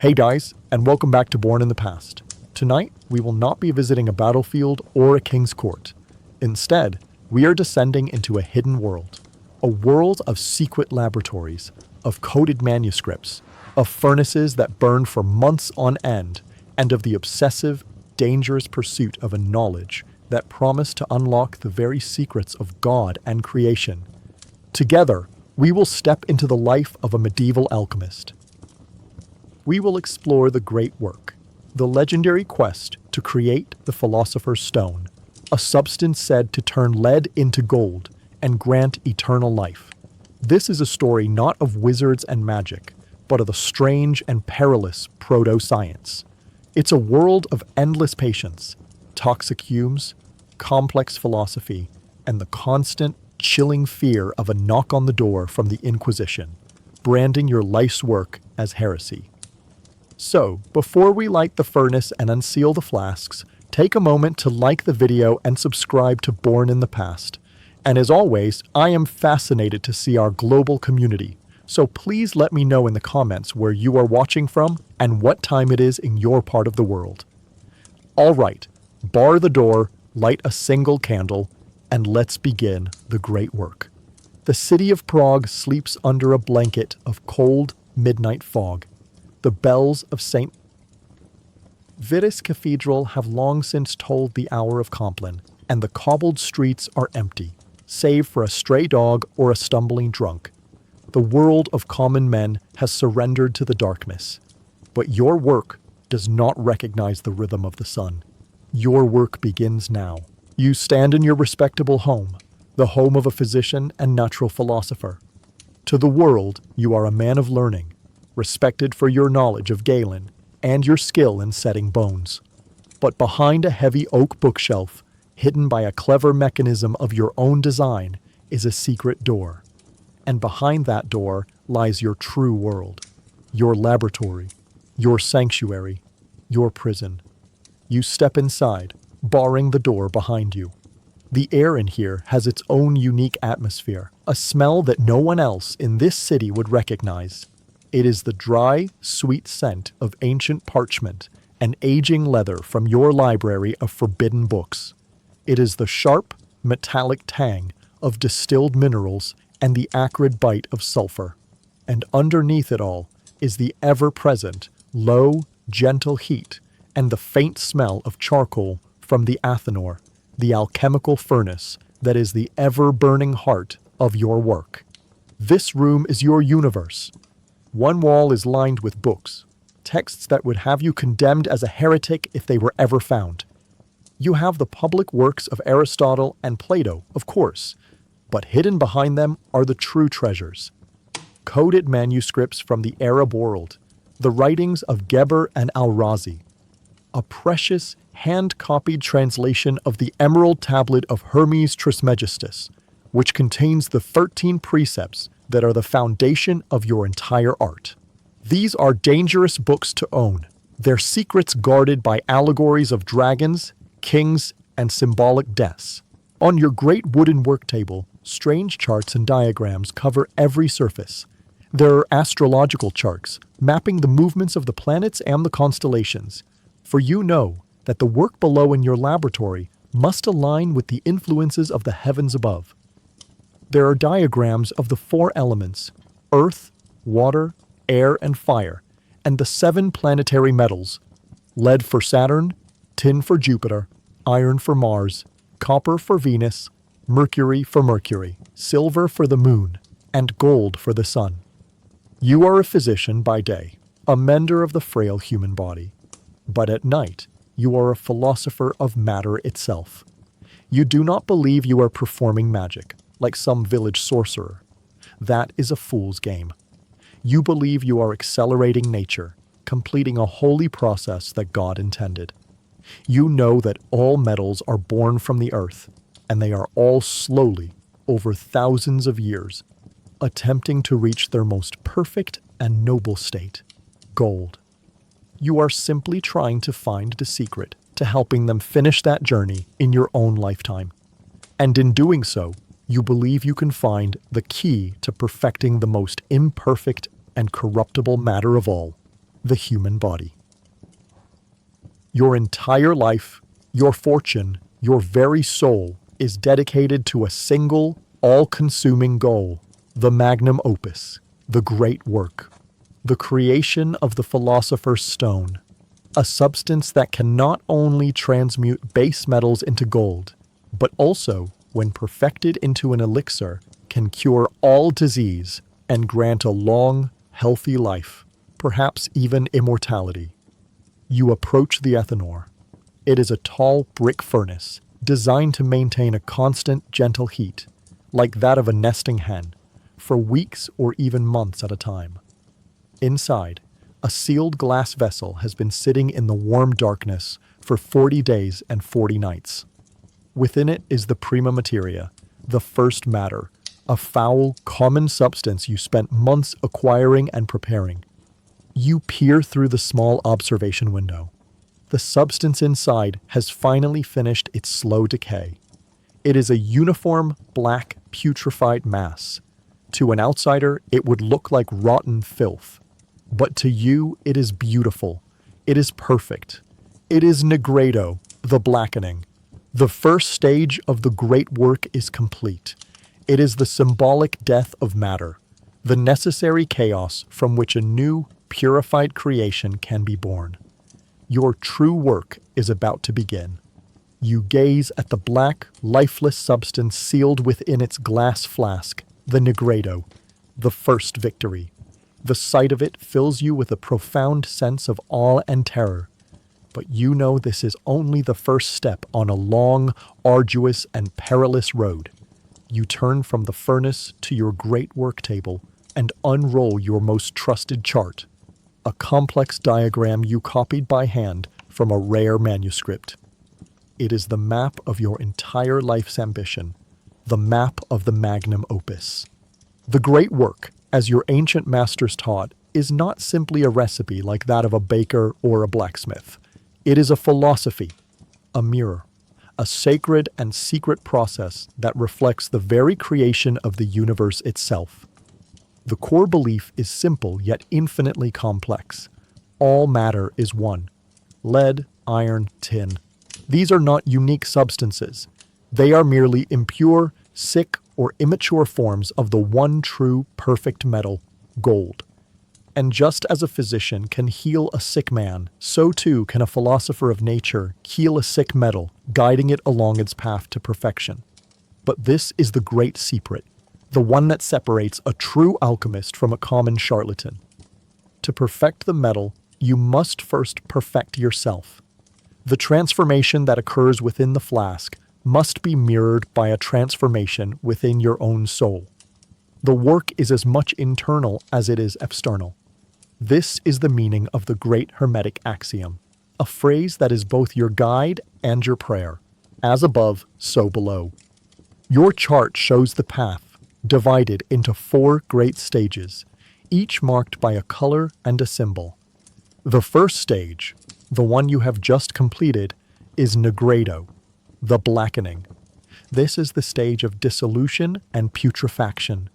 Hey guys, and welcome back to Born in the Past. Tonight, we will not be visiting a battlefield or a king's court. Instead, we are descending into a hidden world. A world of secret laboratories, of coded manuscripts, of furnaces that burn for months on end, and of the obsessive, dangerous pursuit of a knowledge that promise to unlock the very secrets of God and creation. Together, we will step into the life of a medieval alchemist. We will explore the great work, the legendary quest to create the Philosopher's Stone, a substance said to turn lead into gold and grant eternal life. This is a story not of wizards and magic, but of the strange and perilous proto-science. It's a world of endless patience, toxic fumes, complex philosophy, and the constant, chilling fear of a knock on the door from the Inquisition, branding your life's work as heresy. So, before we light the furnace and unseal the flasks, take a moment to like the video and subscribe to Born in the Past. And as always, I am fascinated to see our global community, so please let me know in the comments where you are watching from and what time it is in your part of the world. Alright, bar the door, light a single candle, and let's begin the great work. The city of Prague sleeps under a blanket of cold, midnight fog. The bells of St. Vitus Cathedral have long since tolled the hour of Compline, and the cobbled streets are empty, save for a stray dog or a stumbling drunk. The world of common men has surrendered to the darkness. But your work does not recognize the rhythm of the sun. Your work begins now. You stand in your respectable home, the home of a physician and natural philosopher. To the world, you are a man of learning, respected for your knowledge of Galen and your skill in setting bones. But behind a heavy oak bookshelf, hidden by a clever mechanism of your own design, is a secret door. And behind that door lies your true world, your laboratory, your sanctuary, your prison. You step inside, barring the door behind you. The air in here has its own unique atmosphere, a smell that no one else in this city would recognize. It is the dry, sweet scent of ancient parchment and aging leather from your library of forbidden books. It is the sharp, metallic tang of distilled minerals and the acrid bite of sulfur. And underneath it all is the ever-present, low, gentle heat and the faint smell of charcoal from the Athanor, the alchemical furnace that is the ever-burning heart of your work. This room is your universe. One wall is lined with books, texts that would have you condemned as a heretic if they were ever found. You have the public works of Aristotle and Plato, of course, but hidden behind them are the true treasures. Coded manuscripts from the Arab world, the writings of Geber and Al-Razi, a precious, hand-copied translation of the Emerald Tablet of Hermes Trismegistus, which contains the 13 precepts that are the foundation of your entire art. These are dangerous books to own, their secrets guarded by allegories of dragons, kings, and symbolic deaths. On your great wooden work table, strange charts and diagrams cover every surface. There are astrological charts, mapping the movements of the planets and the constellations, for you know that the work below in your laboratory must align with the influences of the heavens above. There are diagrams of the 4 elements, earth, water, air, and fire, and the 7 planetary metals, lead for Saturn, tin for Jupiter, iron for Mars, copper for Venus, mercury for Mercury, silver for the moon, and gold for the sun. You are a physician by day, a mender of the frail human body. But at night, you are a philosopher of matter itself. You do not believe you are performing magic, like some village sorcerer. That is a fool's game. You believe you are accelerating nature, completing a holy process that God intended. You know that all metals are born from the earth, and they are all slowly, over thousands of years, attempting to reach their most perfect and noble state, gold. You are simply trying to find the secret to helping them finish that journey in your own lifetime. And in doing so, you believe you can find the key to perfecting the most imperfect and corruptible matter of all, the human body. Your entire life, your fortune, your very soul is dedicated to a single, all-consuming goal, the magnum opus, the great work, the creation of the philosopher's stone, a substance that can not only transmute base metals into gold, but also, when perfected into an elixir, can cure all disease and grant a long, healthy life, perhaps even immortality. You approach the Ethanor. It is a tall brick furnace designed to maintain a constant, gentle heat, like that of a nesting hen, for weeks or even months at a time. Inside, a sealed glass vessel has been sitting in the warm darkness for 40 days and 40 nights. Within it is the prima materia, the first matter, a foul, common substance you spent months acquiring and preparing. You peer through the small observation window. The substance inside has finally finished its slow decay. It is a uniform, black, putrefied mass. To an outsider, it would look like rotten filth. But to you, it is beautiful. It is perfect. It is nigredo, the blackening. The first stage of the great work is complete. It is the symbolic death of matter, the necessary chaos from which a new, purified creation can be born. Your true work is about to begin. You gaze at the black, lifeless substance sealed within its glass flask, the nigredo, the first victory. The sight of it fills you with a profound sense of awe and terror. But you know this is only the first step on a long, arduous, and perilous road. You turn from the furnace to your great work table and unroll your most trusted chart, a complex diagram you copied by hand from a rare manuscript. It is the map of your entire life's ambition, the map of the magnum opus. The great work, as your ancient masters taught, is not simply a recipe like that of a baker or a blacksmith. It is a philosophy, a mirror, a sacred and secret process that reflects the very creation of the universe itself. The core belief is simple yet infinitely complex. All matter is one. Lead, iron, tin. These are not unique substances. They are merely impure, sick, or immature forms of the one true, perfect metal, gold. And just as a physician can heal a sick man, so too can a philosopher of nature heal a sick metal, guiding it along its path to perfection. But this is the great secret, the one that separates a true alchemist from a common charlatan. To perfect the metal, you must first perfect yourself. The transformation that occurs within the flask must be mirrored by a transformation within your own soul. The work is as much internal as it is external. This is the meaning of the great Hermetic axiom, a phrase that is both your guide and your prayer. As above, so below. Your chart shows the path, divided into 4 great stages, each marked by a color and a symbol. The first stage, the one you have just completed, is nigredo, the blackening. This is the stage of dissolution and putrefaction.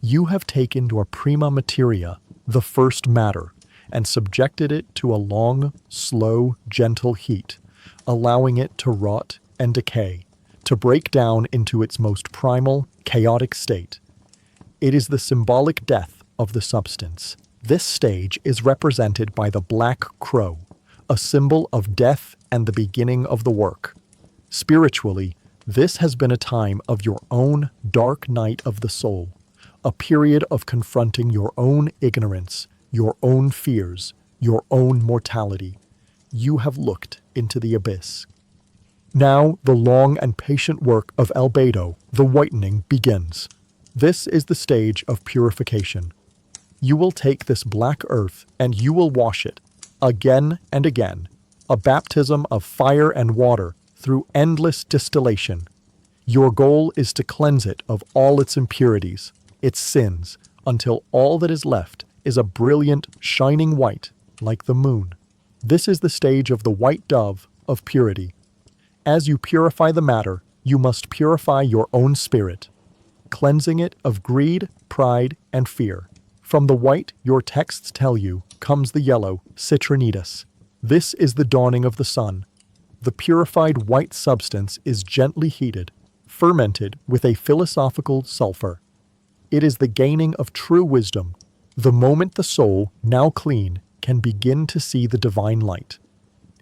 You have taken your prima materia, the first matter, and subjected it to a long, slow, gentle heat, allowing it to rot and decay, to break down into its most primal, chaotic state. It is the symbolic death of the substance. This stage is represented by the black crow, a symbol of death and the beginning of the work. Spiritually, this has been a time of your own dark night of the soul, a period of confronting your own ignorance, your own fears, your own mortality. You have looked into the abyss. Now the long and patient work of albedo, the whitening, begins. This is the stage of purification. You will take this black earth and you will wash it, again and again, a baptism of fire and water through endless distillation. Your goal is to cleanse it of all its impurities, its sins, until all that is left is a brilliant, shining white, like the moon. This is the stage of the white dove of purity. As you purify the matter, you must purify your own spirit, cleansing it of greed, pride, and fear. From the white, your texts tell you, comes the yellow, citrinitas. This is the dawning of the sun. The purified white substance is gently heated, fermented with a philosophical sulfur. It is the gaining of true wisdom, the moment the soul, now clean, can begin to see the divine light.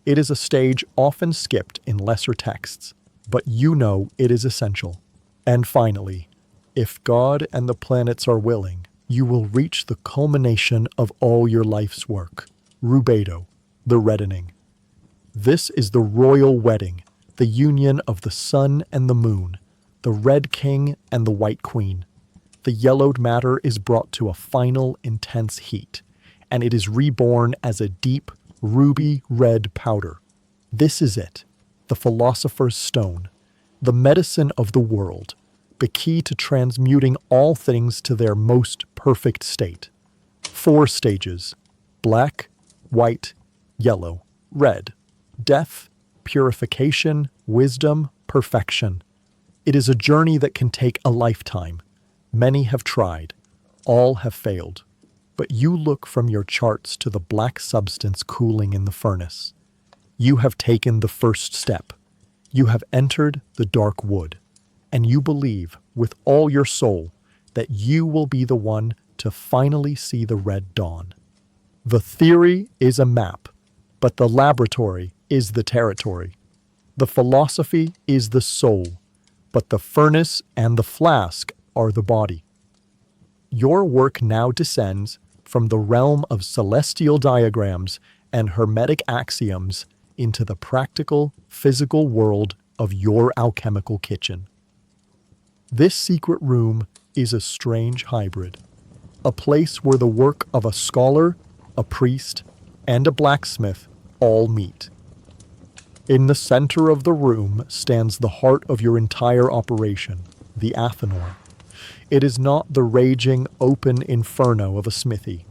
It is a stage often skipped in lesser texts, but you know it is essential. And finally, if God and the planets are willing, you will reach the culmination of all your life's work, rubedo, the reddening. This is the royal wedding, the union of the sun and the moon, the red king and the white queen. The yellowed matter is brought to a final, intense heat, and it is reborn as a deep, ruby red powder. This is it, the philosopher's stone, the medicine of the world, the key to transmuting all things to their most perfect state. 4 stages: black, white, yellow, red. Death, purification, wisdom, perfection. It is a journey that can take a lifetime. Many have tried, all have failed. But you look from your charts to the black substance cooling in the furnace. You have taken the first step. You have entered the dark wood. And you believe with all your soul that you will be the one to finally see the red dawn. The theory is a map, but the laboratory is the territory. The philosophy is the soul, but the furnace and the flask are the body. Your work now descends from the realm of celestial diagrams and hermetic axioms into the practical, physical world of your alchemical kitchen. This secret room is a strange hybrid, a place where the work of a scholar, a priest, and a blacksmith all meet. In the center of the room stands the heart of your entire operation, the Athenor. It is not the raging, open inferno of a smithy.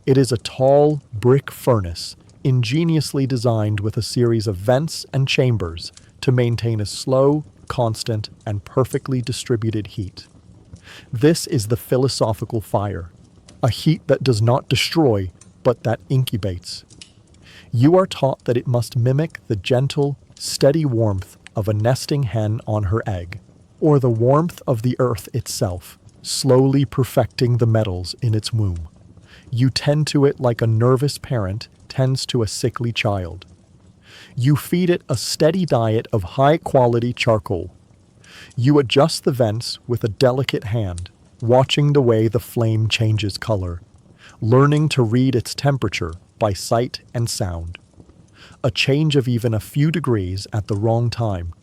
It is a tall, brick furnace, ingeniously designed with a series of vents and chambers to maintain a slow, constant, and perfectly distributed heat. This is the philosophical fire, a heat that does not destroy, but that incubates. You are taught that it must mimic the gentle, steady warmth of a nesting hen on her egg, or the warmth of the earth itself, slowly perfecting the metals in its womb. You tend to it like a nervous parent tends to a sickly child. You feed it a steady diet of high-quality charcoal. You adjust the vents with a delicate hand, watching the way the flame changes color, learning to read its temperature by sight and sound. A change of even a few degrees at the wrong time,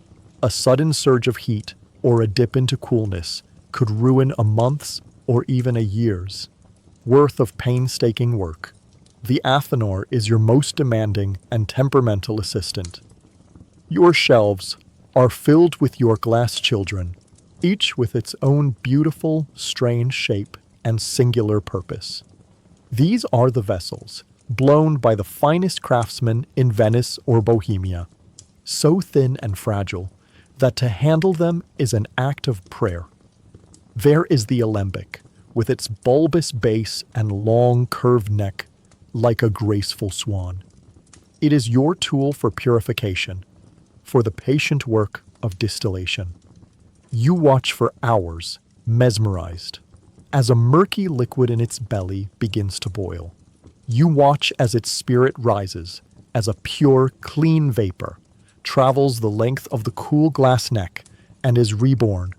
a sudden surge of heat, or a dip into coolness could ruin a month's or even a year's worth of painstaking work. The Athenor is your most demanding and temperamental assistant. Your shelves are filled with your glass children, each with its own beautiful, strange shape and singular purpose. These are the vessels, blown by the finest craftsmen in Venice or Bohemia, so thin and fragile that to handle them is an act of prayer. There is the alembic, with its bulbous base and long curved neck, like a graceful swan. It is your tool for purification, for the patient work of distillation. You watch for hours, mesmerized, as a murky liquid in its belly begins to boil. You watch as its spirit rises, as a pure, clean vapor travels the length of the cool glass neck and is reborn,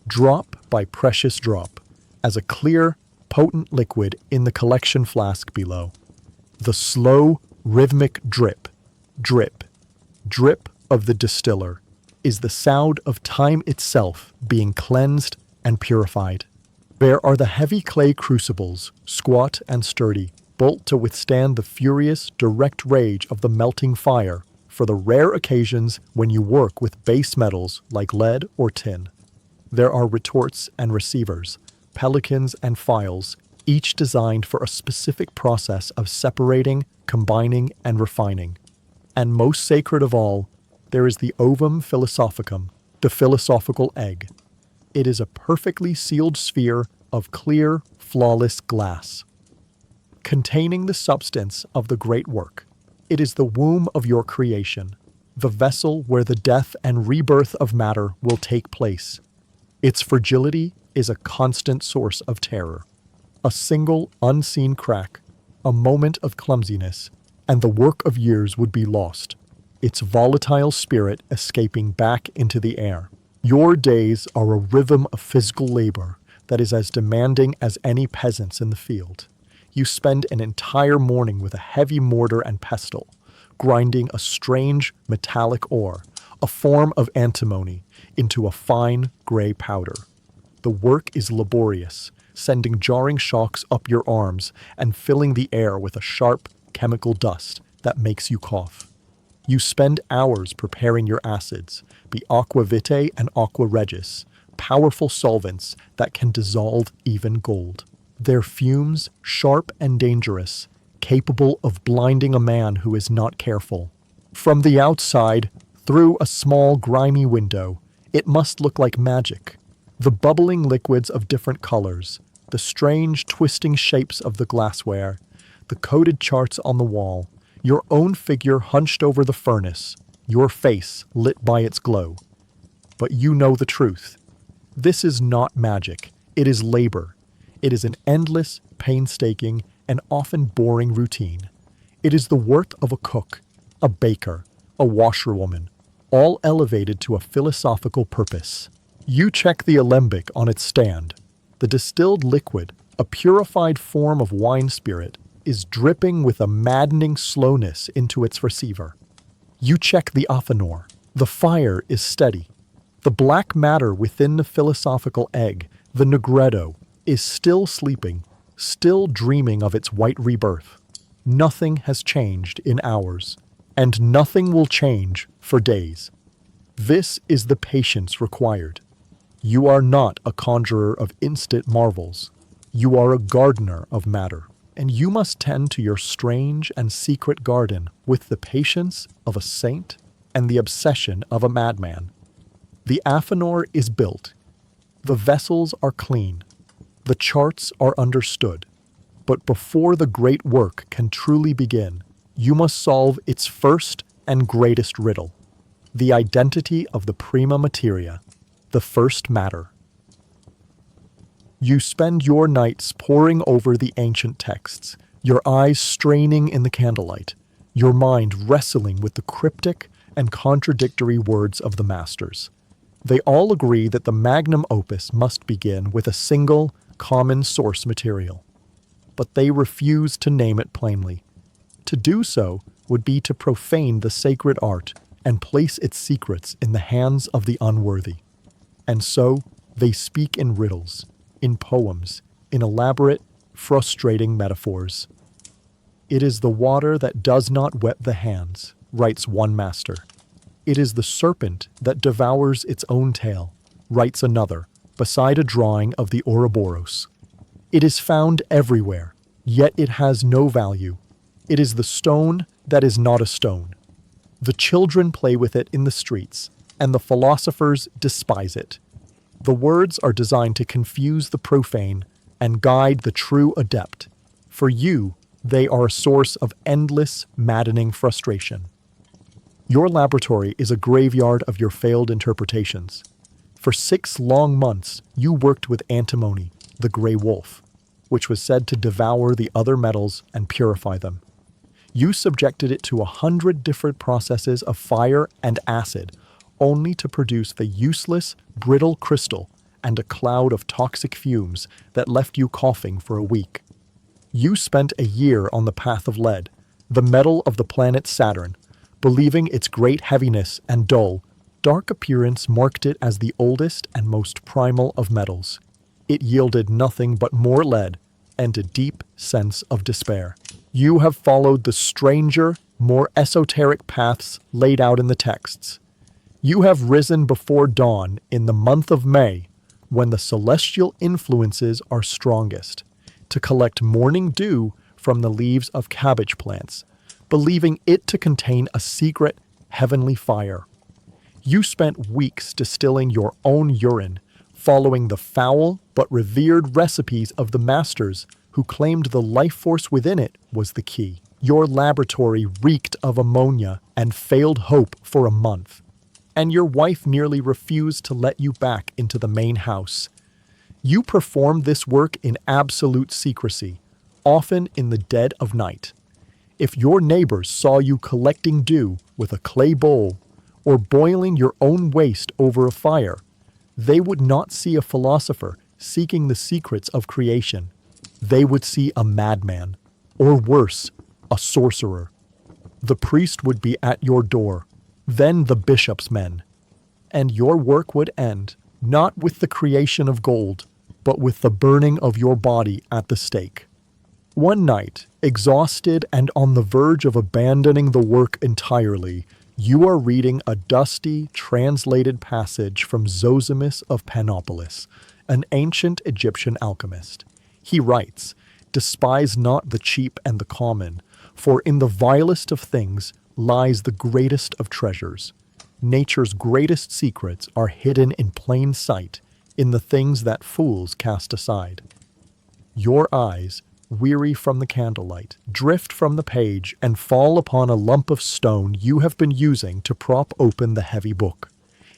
drop by precious drop, as a clear, potent liquid in the collection flask below. The slow, rhythmic drip, drip, drip of the distiller is the sound of time itself being cleansed and purified. There are the heavy clay crucibles, squat and sturdy, built to withstand the furious, direct rage of the melting fire for the rare occasions when you work with base metals like lead or tin. There are retorts and receivers, pelicans and files, each designed for a specific process of separating, combining, and refining. And most sacred of all, there is the ovum philosophicum, the philosophical egg. It is a perfectly sealed sphere of clear, flawless glass. containing the substance of the great work. It is the womb of your creation, the vessel where the death and rebirth of matter will take place. Its fragility is a constant source of terror. A single unseen crack, a moment of clumsiness, and the work of years would be lost, its volatile spirit escaping back into the air. Your days are a rhythm of physical labor that is as demanding as any peasant's in the field. You spend an entire morning with a heavy mortar and pestle, grinding a strange metallic ore, a form of antimony, into a fine gray powder. The work is laborious, sending jarring shocks up your arms and filling the air with a sharp chemical dust that makes you cough. You spend hours preparing your acids, the aqua vitae and aqua regis, powerful solvents that can dissolve even gold. Their fumes, sharp and dangerous, capable of blinding a man who is not careful. From the outside, through a small grimy window, it must look like magic. The bubbling liquids of different colors, the strange twisting shapes of the glassware, the coded charts on the wall, your own figure hunched over the furnace, your face lit by its glow. But you know the truth. This is not magic. It is labor. It is an endless, painstaking, and often boring routine. It is the work of a cook, a baker, a washerwoman, all elevated to a philosophical purpose. You check the alembic on its stand. The distilled liquid, a purified form of wine spirit, is dripping with a maddening slowness into its receiver. You check the aphanor. The fire is steady. The black matter within the philosophical egg, the negretto, is still sleeping, still dreaming of its white rebirth. Nothing has changed in hours, and nothing will change for days. This is the patience required. You are not a conjurer of instant marvels. You are a gardener of matter, and you must tend to your strange and secret garden with the patience of a saint and the obsession of a madman. The aphanor is built. The vessels are clean. The charts are understood. But before the great work can truly begin, you must solve its first and greatest riddle, the identity of the prima materia, the first matter. You spend your nights poring over the ancient texts, your eyes straining in the candlelight, your mind wrestling with the cryptic and contradictory words of the masters. They all agree that the magnum opus must begin with a single, common source material. But they refuse to name it plainly. To do so would be to profane the sacred art and place its secrets in the hands of the unworthy. And so they speak in riddles, in poems, in elaborate, frustrating metaphors. It is the water that does not wet the hands, writes one master. It is the serpent that devours its own tail, writes another, beside a drawing of the Ouroboros. It is found everywhere, yet it has no value. It is the stone that is not a stone. The children play with it in the streets, and the philosophers despise it. The words are designed to confuse the profane and guide the true adept. For you, they are a source of endless, maddening frustration. Your laboratory is a graveyard of your failed interpretations. For 6 long months, you worked with antimony, the gray wolf, which was said to devour the other metals and purify them. You subjected it to 100 different processes of fire and acid, only to produce the useless, brittle crystal and a cloud of toxic fumes that left you coughing for a week. You spent a year on the path of lead, the metal of the planet Saturn, believing its great heaviness and dull, dark appearance marked it as the oldest and most primal of metals. It yielded nothing but more lead and a deep sense of despair. You have followed the stranger, more esoteric paths laid out in the texts. You have risen before dawn in the month of May, when the celestial influences are strongest, to collect morning dew from the leaves of cabbage plants, believing it to contain a secret, heavenly fire. You spent weeks distilling your own urine, following the foul but revered recipes of the masters who claimed the life force within it was the key. Your laboratory reeked of ammonia and failed hope for a month, and your wife nearly refused to let you back into the main house. You performed this work in absolute secrecy, often in the dead of night. If your neighbors saw you collecting dew with a clay bowl or boiling your own waste over a fire, they would not see a philosopher seeking the secrets of creation. They would see a madman, or worse, a sorcerer. The priest would be at your door, then the bishop's men, and your work would end, not with the creation of gold, but with the burning of your body at the stake. One night, exhausted and on the verge of abandoning the work entirely, you are reading a dusty, translated passage from Zosimus of Panopolis, an ancient Egyptian alchemist. He writes, "Despise not the cheap and the common, for in the vilest of things lies the greatest of treasures. Nature's greatest secrets are hidden in plain sight, in the things that fools cast aside." Your eyes, weary from the candlelight, drift from the page and fall upon a lump of stone you have been using to prop open the heavy book.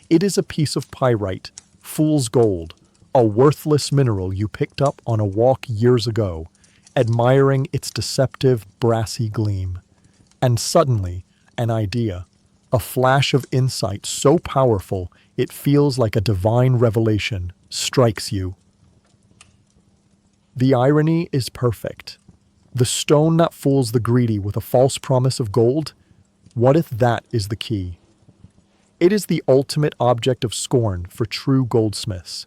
It is a piece of pyrite, fool's gold, a worthless mineral you picked up on a walk years ago, admiring its deceptive, brassy gleam. And suddenly, an idea, a flash of insight so powerful it feels like a divine revelation, strikes you. The irony is perfect. The stone that fools the greedy with a false promise of gold, what if that is the key? It is the ultimate object of scorn for true goldsmiths.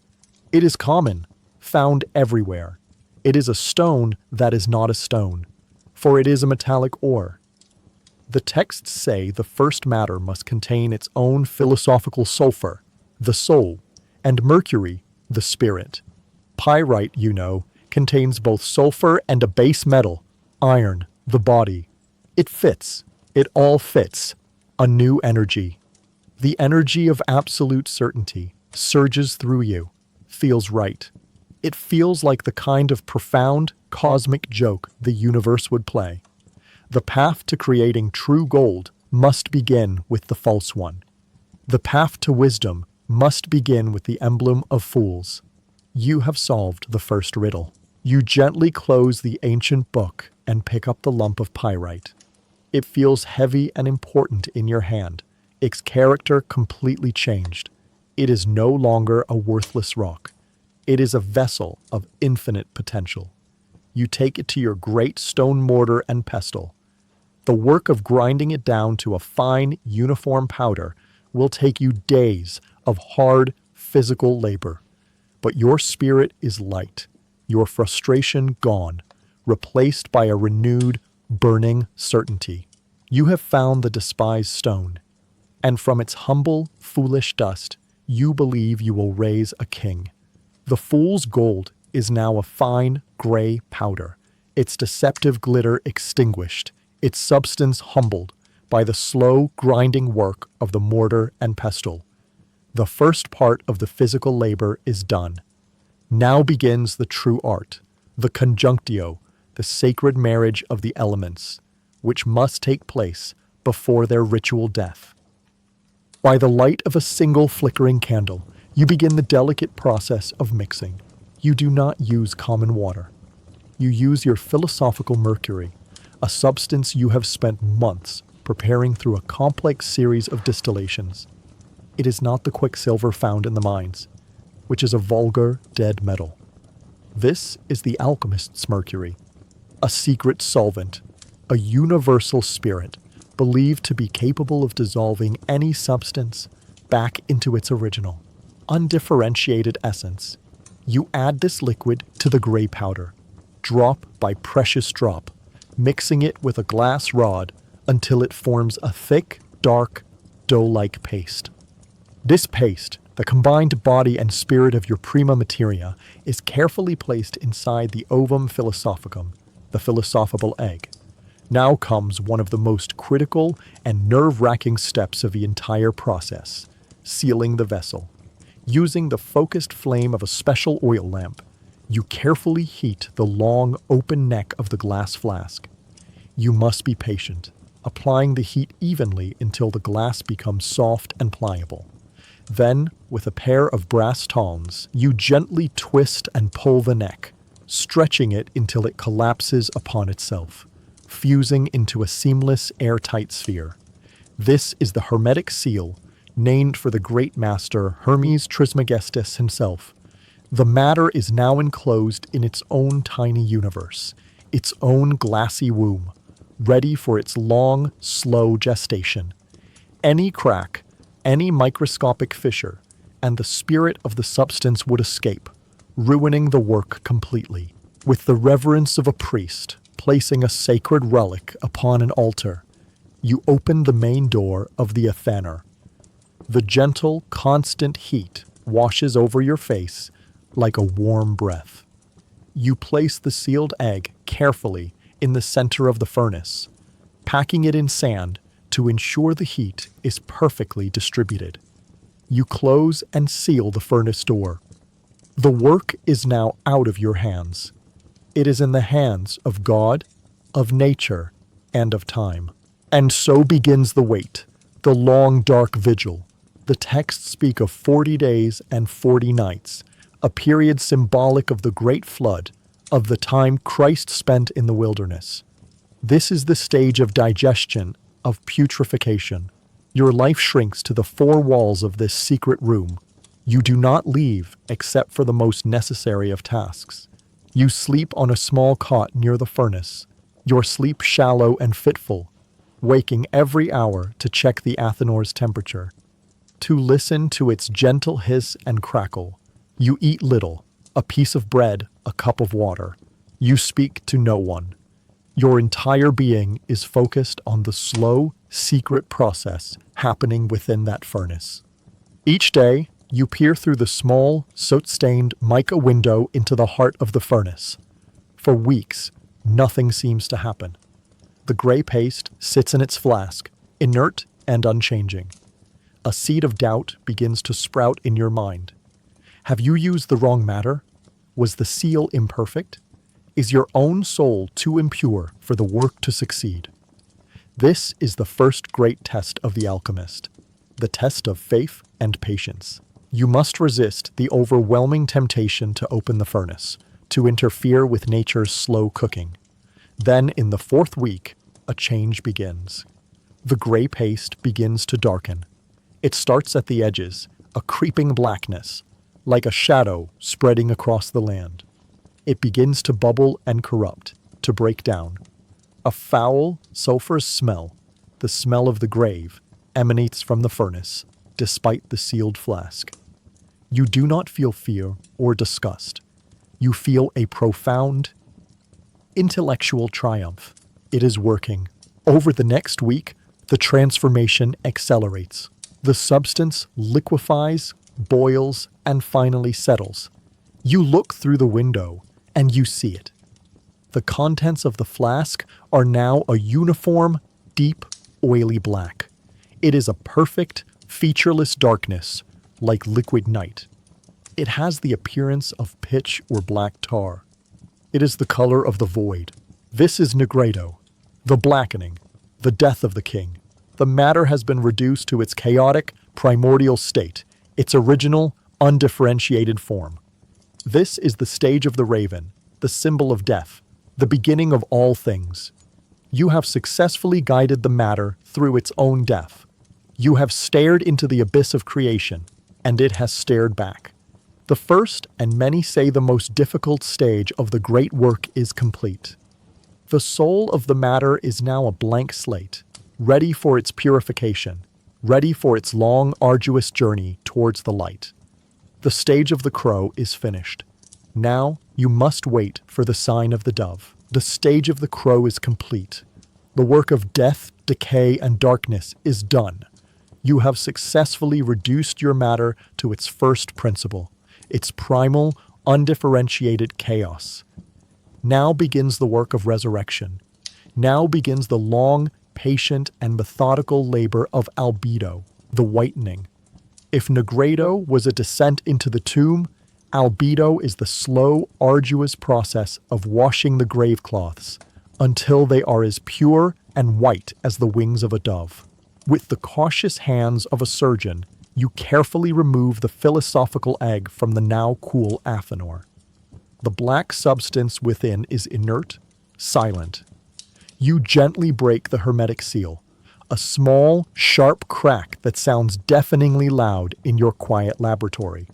It is common, found everywhere. It is a stone that is not a stone, for it is a metallic ore. The texts say the first matter must contain its own philosophical sulfur, the soul, and mercury, the spirit. Pyrite, you know, contains both sulfur and a base metal, iron, the body. It fits. It all fits. A new energy. The energy of absolute certainty surges through you, feels right. It feels like the kind of profound, cosmic joke the universe would play. The path to creating true gold must begin with the false one. The path to wisdom must begin with the emblem of fools. You have solved the first riddle. You gently close the ancient book and pick up the lump of pyrite. It feels heavy and important in your hand, its character completely changed. It is no longer a worthless rock. It is a vessel of infinite potential. You take it to your great stone mortar and pestle. The work of grinding it down to a fine, uniform powder will take you days of hard, physical labor. But your spirit is light, your frustration gone, replaced by a renewed, burning certainty. You have found the despised stone, and from its humble, foolish dust, you believe you will raise a king. The fool's gold is now a fine, gray powder, its deceptive glitter extinguished, its substance humbled by the slow, grinding work of the mortar and pestle. The first part of the physical labor is done. Now begins the true art, the conjunctio, the sacred marriage of the elements, which must take place before their ritual death. By the light of a single flickering candle, you begin the delicate process of mixing. You do not use common water. You use your philosophical mercury, a substance you have spent months preparing through a complex series of distillations. It is not the quicksilver found in the mines, which is a vulgar, dead metal. This is the alchemist's mercury, a secret solvent, a universal spirit believed to be capable of dissolving any substance back into its original, undifferentiated essence. You add this liquid to the gray powder, drop by precious drop, mixing it with a glass rod until it forms a thick, dark, dough-like paste. This paste, the combined body and spirit of your prima materia, is carefully placed inside the ovum philosophicum, the philosophical egg. Now comes one of the most critical and nerve-wracking steps of the entire process, sealing the vessel. Using the focused flame of a special oil lamp, You carefully heat the long, open neck of the glass flask. You must be patient, applying the heat evenly until the glass becomes soft and pliable. Then, with a pair of brass tongs, you gently twist and pull the neck, stretching it until it collapses upon itself, fusing into a seamless, airtight sphere. This is the hermetic seal, named for the great master Hermes Trismegistus himself. The matter is now enclosed in its own tiny universe, its own glassy womb, ready for its long, slow gestation. Any crack, any microscopic fissure, and the spirit of the substance would escape, ruining the work completely. With the reverence of a priest placing a sacred relic upon an altar, you open the main door of the Athaner. The gentle, constant heat washes over your face like a warm breath. You place the sealed egg carefully in the center of the furnace, packing it in sand to ensure the heat is perfectly distributed. You close and seal the furnace door. The work is now out of your hands. It is in the hands of God, of nature, and of time. And so begins the wait, the long dark vigil. The texts speak of 40 days and 40 nights, a period symbolic of the great flood, of the time Christ spent in the wilderness. This is the stage of digestion, of putrefaction. Your life shrinks to the four walls of this secret room. You do not leave except for the most necessary of tasks. You sleep on a small cot near the furnace, your sleep shallow and fitful, waking every hour to check the Athanor's temperature, to listen to its gentle hiss and crackle. You eat little, a piece of bread, a cup of water. You speak to no one. Your entire being is focused on the slow, secret process happening within that furnace. Each day, you peer through the small, soot-stained mica window into the heart of the furnace. For weeks, nothing seems to happen. The gray paste sits in its flask, inert and unchanging. A seed of doubt begins to sprout in your mind. Have you used the wrong matter? Was the seal imperfect? Is your own soul too impure for the work to succeed? This is the first great test of the alchemist, the test of faith and patience. You must resist the overwhelming temptation to open the furnace, to interfere with nature's slow cooking. Then, in the fourth week, a change begins. The gray paste begins to darken. It starts at the edges, a creeping blackness, like a shadow spreading across the land. It begins to bubble and corrupt, to break down. A foul, sulfurous smell, the smell of the grave, emanates from the furnace, despite the sealed flask. You do not feel fear or disgust. You feel a profound, intellectual triumph. It is working. Over the next week, the transformation accelerates. The substance liquefies, boils, and finally settles. You look through the window, and you see it. The contents of the flask are now a uniform, deep, oily black. It is a perfect, featureless darkness, like liquid night. It has the appearance of pitch or black tar. It is the color of the void. This is Negredo, the blackening, the death of the king. The matter has been reduced to its chaotic, primordial state, its original, undifferentiated form. This is the stage of the raven, the symbol of death, the beginning of all things. You have successfully guided the matter through its own death. You have stared into the abyss of creation, and it has stared back. The first, and many say the most difficult stage of the great work is complete. The soul of the matter is now a blank slate, ready for its purification, ready for its long, arduous journey towards the light. The stage of the crow is finished. Now you must wait for the sign of the dove. The stage of the crow is complete. The work of death, decay, and darkness is done. You have successfully reduced your matter to its first principle, its primal, undifferentiated chaos. Now begins the work of resurrection. Now begins the long, patient, and methodical labor of albedo, the whitening. If Negredo was a descent into the tomb, Albedo is the slow, arduous process of washing the grave cloths until they are as pure and white as the wings of a dove. With the cautious hands of a surgeon, you carefully remove the philosophical egg from the now cool Athanor. The black substance within is inert, silent. You gently break the hermetic seal, a small, sharp crack that sounds deafeningly loud in your quiet laboratory.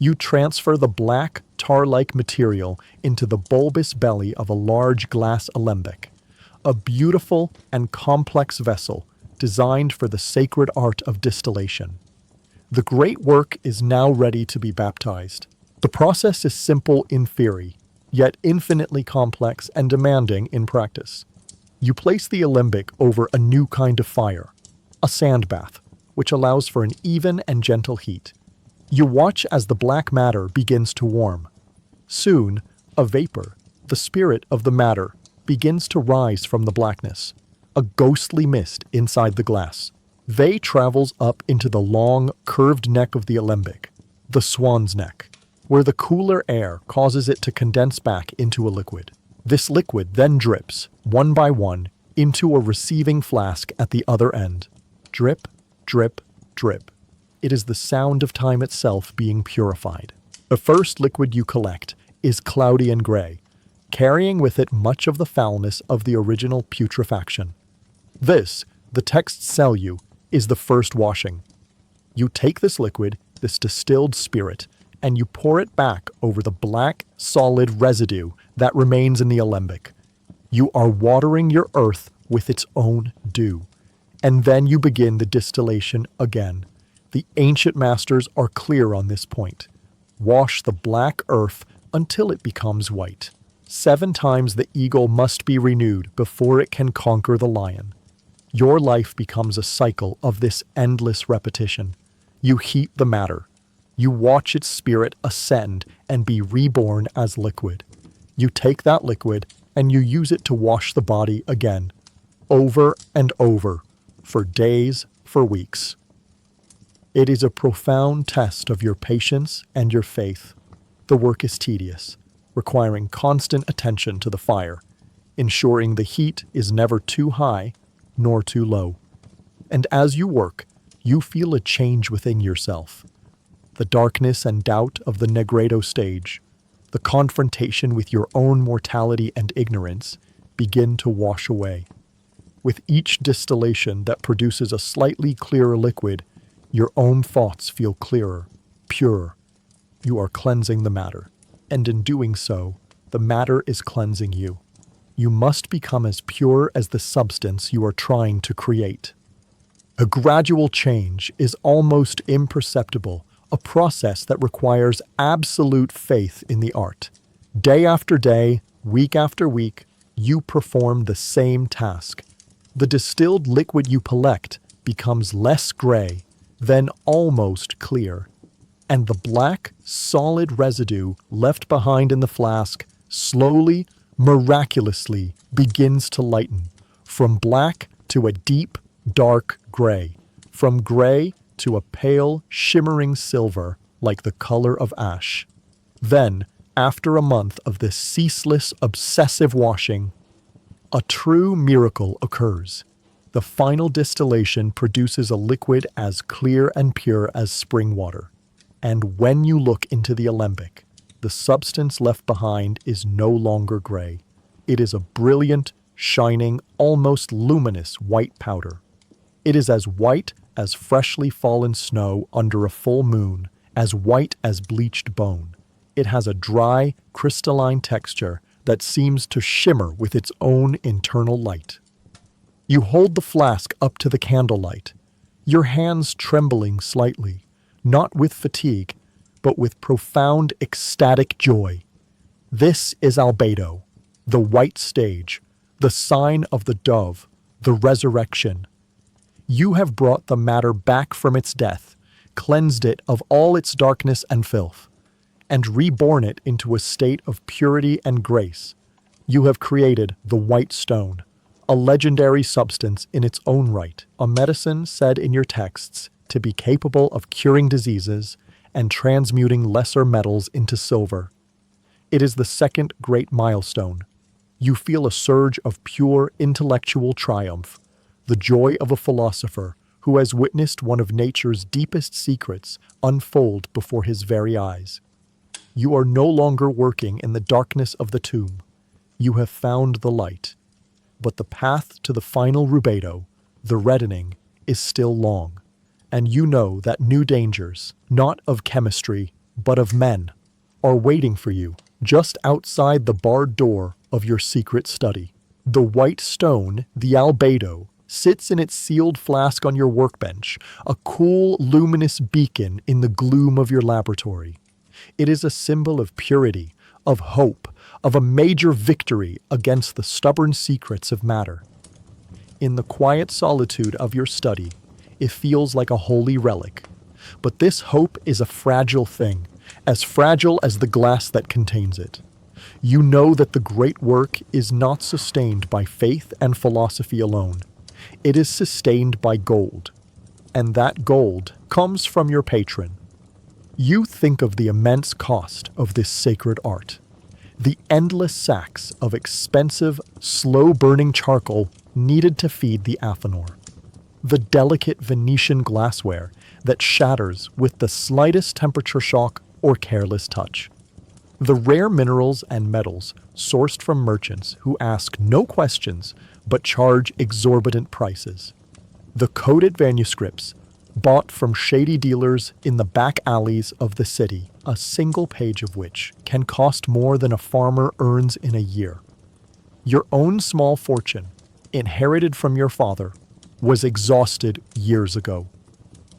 You transfer the black, tar-like material into the bulbous belly of a large glass alembic, a beautiful and complex vessel designed for the sacred art of distillation. The great work is now ready to be baptized. The process is simple in theory, yet infinitely complex and demanding in practice. You place the alembic over a new kind of fire, a sand bath, which allows for an even and gentle heat. You watch as the black matter begins to warm. Soon, a vapor, the spirit of the matter, begins to rise from the blackness, a ghostly mist inside the glass. They travels up into the long, curved neck of the alembic, the swan's neck, where the cooler air causes it to condense back into a liquid. This liquid then drips, one by one, into a receiving flask at the other end. Drip, drip, drip. It is the sound of time itself being purified. The first liquid you collect is cloudy and gray, carrying with it much of the foulness of the original putrefaction. This, the texts tell you, is the first washing. You take this liquid, this distilled spirit, and you pour it back over the black, solid residue that remains in the alembic. You are watering your earth with its own dew. And then you begin the distillation again. The ancient masters are clear on this point. Wash the black earth until it becomes white. 7 times the eagle must be renewed before it can conquer the lion. Your life becomes a cycle of this endless repetition. You heat the matter. You watch its spirit ascend and be reborn as liquid. You take that liquid and you use it to wash the body again, over and over, for days, for weeks. It is a profound test of your patience and your faith. The work is tedious, requiring constant attention to the fire, ensuring the heat is never too high nor too low. And as you work, you feel a change within yourself. The darkness and doubt of the Negredo stage, the confrontation with your own mortality and ignorance, begin to wash away. With each distillation that produces a slightly clearer liquid, your own thoughts feel clearer, purer. You are cleansing the matter, and in doing so, the matter is cleansing you. You must become as pure as the substance you are trying to create. A gradual change is almost imperceptible, a process that requires absolute faith in the art. Day after day, week after week, you perform the same task. The distilled liquid you collect becomes less gray, then almost clear, and the black, solid residue left behind in the flask slowly, miraculously begins to lighten, from black to a deep, dark gray, from gray to a pale, shimmering silver like the color of ash. Then, after a month of this ceaseless, obsessive washing, a true miracle occurs. The final distillation produces a liquid as clear and pure as spring water. And when you look into the alembic, the substance left behind is no longer gray. It is a brilliant, shining, almost luminous white powder. It is as white as freshly fallen snow under a full moon, as white as bleached bone. It has a dry, crystalline texture that seems to shimmer with its own internal light. You hold the flask up to the candlelight, your hands trembling slightly, not with fatigue, but with profound ecstatic joy. This is albedo, the white stage, the sign of the dove, the resurrection. You have brought the matter back from its death, cleansed it of all its darkness and filth, and reborn it into a state of purity and grace. You have created the white stone, a legendary substance in its own right, a medicine said in your texts to be capable of curing diseases and transmuting lesser metals into silver. It is the second great milestone. You feel a surge of pure intellectual triumph, the joy of a philosopher who has witnessed one of nature's deepest secrets unfold before his very eyes. You are no longer working in the darkness of the tomb. You have found the light. But the path to the final rubedo, the reddening, is still long. And you know that new dangers, not of chemistry, but of men, are waiting for you just outside the barred door of your secret study. The white stone, the albedo, sits in its sealed flask on your workbench, a cool, luminous beacon in the gloom of your laboratory. It is a symbol of purity, of hope, of a major victory against the stubborn secrets of matter. In the quiet solitude of your study, it feels like a holy relic. But this hope is a fragile thing, as fragile as the glass that contains it. You know that the great work is not sustained by faith and philosophy alone. It is sustained by gold. And that gold comes from your patron. You think of the immense cost of this sacred art. The endless sacks of expensive, slow-burning charcoal needed to feed the Athenor. The delicate Venetian glassware that shatters with the slightest temperature shock or careless touch. The rare minerals and metals sourced from merchants who ask no questions but charge exorbitant prices. The coded manuscripts bought from shady dealers in the back alleys of the city, a single page of which can cost more than a farmer earns in a year. Your own small fortune, inherited from your father, was exhausted years ago.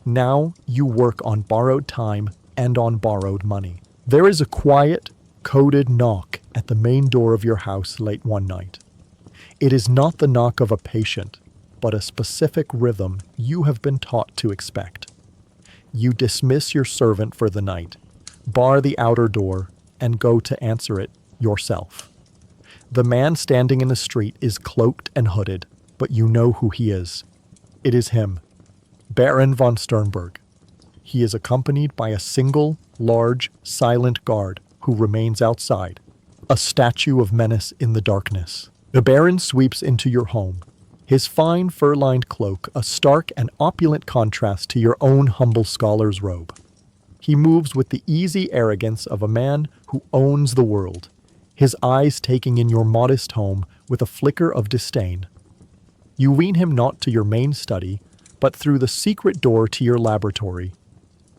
Now you work on borrowed time and on borrowed money. There is a quiet, coded knock at the main door of your house late one night. It is not the knock of a patient, but a specific rhythm you have been taught to expect. You dismiss your servant for the night, bar the outer door, and go to answer it yourself. The man standing in the street is cloaked and hooded, but you know who he is. It is him, Baron von Sternberg. He is accompanied by a single, large, silent guard who remains outside, a statue of menace in the darkness. The Baron sweeps into your home, his fine fur-lined cloak a stark and opulent contrast to your own humble scholar's robe. He moves with the easy arrogance of a man who owns the world, his eyes taking in your modest home with a flicker of disdain. You wean him not to your main study, but through the secret door to your laboratory.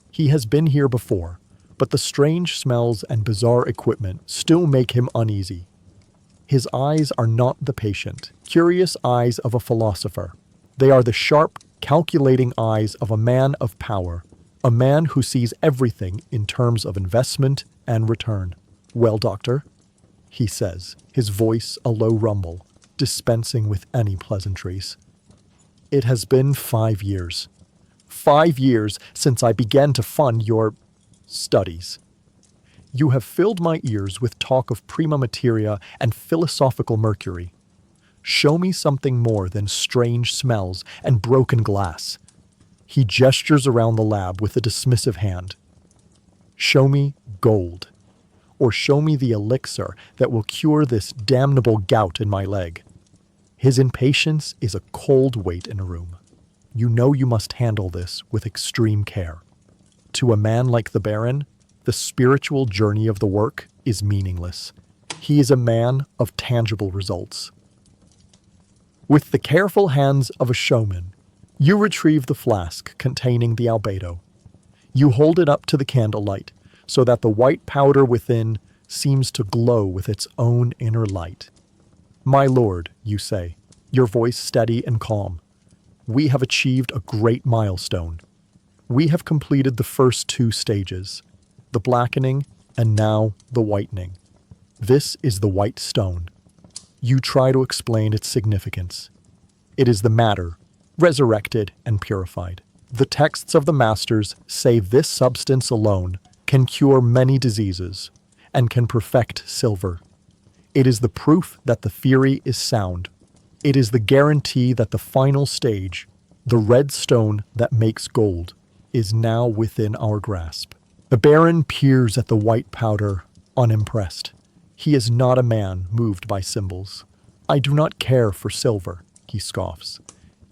He has been here before, but the strange smells and bizarre equipment still make him uneasy. His eyes are not the patient, curious eyes of a philosopher. They are the sharp, calculating eyes of a man of power, a man who sees everything in terms of investment and return. "Well, doctor," he says, his voice a low rumble, dispensing with any pleasantries. "It has been 5 years. 5 years since I began to fund your studies. You have filled my ears with talk of prima materia and philosophical mercury. Show me something more than strange smells and broken glass." He gestures around the lab with a dismissive hand. "Show me gold, or show me the elixir that will cure this damnable gout in my leg." His impatience is a cold weight in a room. You know you must handle this with extreme care. To a man like the Baron, the spiritual journey of the work is meaningless. He is a man of tangible results. With the careful hands of a showman, you retrieve the flask containing the albedo. You hold it up to the candlelight so that the white powder within seems to glow with its own inner light. "My lord," you say, your voice steady and calm, "we have achieved a great milestone. We have completed the first 2 stages, the blackening and now the whitening. This is the white stone." You try to explain its significance. It is the matter, resurrected and purified. The texts of the masters say this substance alone can cure many diseases and can perfect silver. It is the proof that the theory is sound. It is the guarantee that the final stage, the red stone that makes gold, is now within our grasp. The Baron peers at the white powder, unimpressed. He is not a man moved by symbols. I do not care for silver, he scoffs.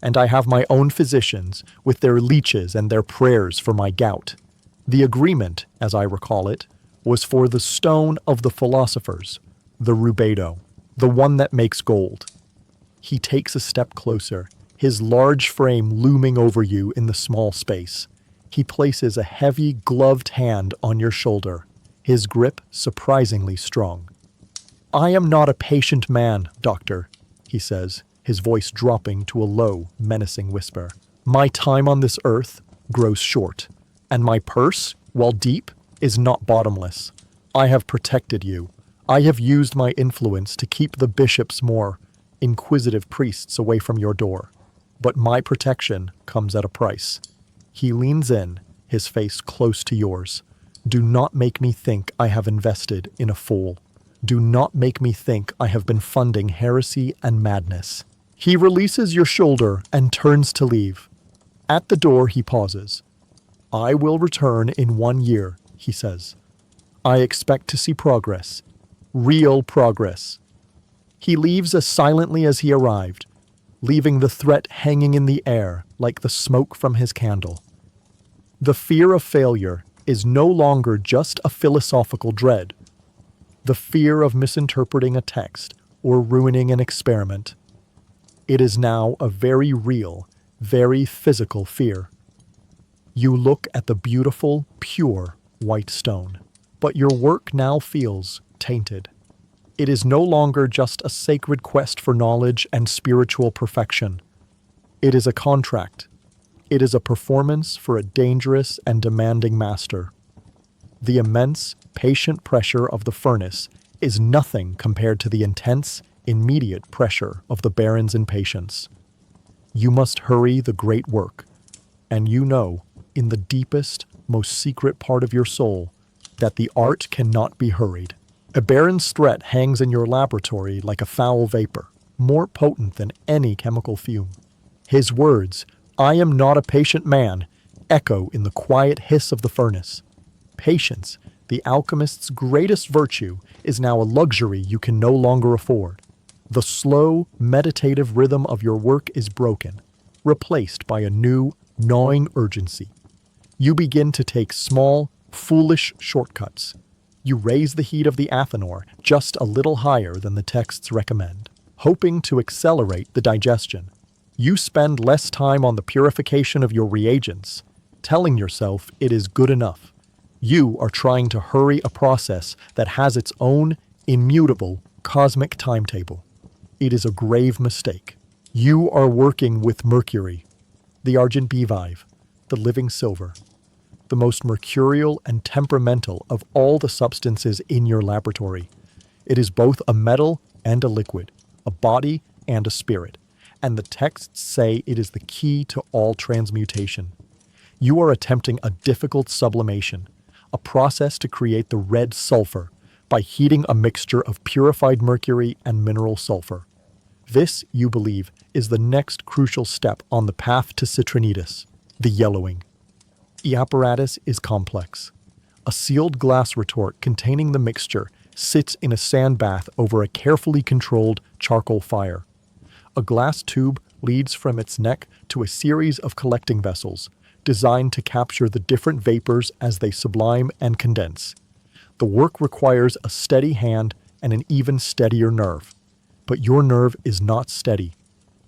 And I have my own physicians with their leeches and their prayers for my gout. The agreement, as I recall it, was for the stone of the philosophers, the rubedo, the one that makes gold. He takes a step closer, his large frame looming over you in the small space. He places a heavy, gloved hand on your shoulder, his grip surprisingly strong. I am not a patient man, doctor, he says, his voice dropping to a low, menacing whisper. My time on this earth grows short, and my purse, while deep, is not bottomless. I have protected you. I have used my influence to keep the bishops more inquisitive priests away from your door. But my protection comes at a price. He leans in, his face close to yours. Do not make me think I have invested in a fool. Do not make me think I have been funding heresy and madness. He releases your shoulder and turns to leave. At the door he pauses. I will return in 1 year, he says. I expect to see progress. Real progress. He leaves as silently as he arrived, leaving the threat hanging in the air like the smoke from his candle. The fear of failure is no longer just a philosophical dread. The fear of misinterpreting a text or ruining an experiment. It is now a very real, very physical fear. You look at the beautiful, pure white stone, but your work now feels tainted. It is no longer just a sacred quest for knowledge and spiritual perfection. It is a contract. It is a performance for a dangerous and demanding master. The immense, patient pressure of the furnace is nothing compared to the intense, immediate pressure of the Baron's impatience. You must hurry the great work, and you know, in the deepest, most secret part of your soul, that the art cannot be hurried. A Baron's threat hangs in your laboratory like a foul vapor, more potent than any chemical fume. His words, I am not a patient man, echo in the quiet hiss of the furnace. Patience, the alchemist's greatest virtue, is now a luxury you can no longer afford. The slow, meditative rhythm of your work is broken, replaced by a new, gnawing urgency. You begin to take small, foolish shortcuts. You raise the heat of the Athanor just a little higher than the texts recommend, hoping to accelerate the digestion. You spend less time on the purification of your reagents, telling yourself it is good enough. You are trying to hurry a process that has its own immutable cosmic timetable. It is a grave mistake. You are working with mercury, the argent beehive, the living silver, the most mercurial and temperamental of all the substances in your laboratory. It is both a metal and a liquid, a body and a spirit, and the texts say it is the key to all transmutation. You are attempting a difficult sublimation, a process to create the red sulfur by heating a mixture of purified mercury and mineral sulfur. This, you believe, is the next crucial step on the path to citrinitis, the yellowing. The apparatus is complex. A sealed glass retort containing the mixture sits in a sand bath over a carefully controlled charcoal fire. A glass tube leads from its neck to a series of collecting vessels designed to capture the different vapors as they sublime and condense. The work requires a steady hand and an even steadier nerve. But your nerve is not steady.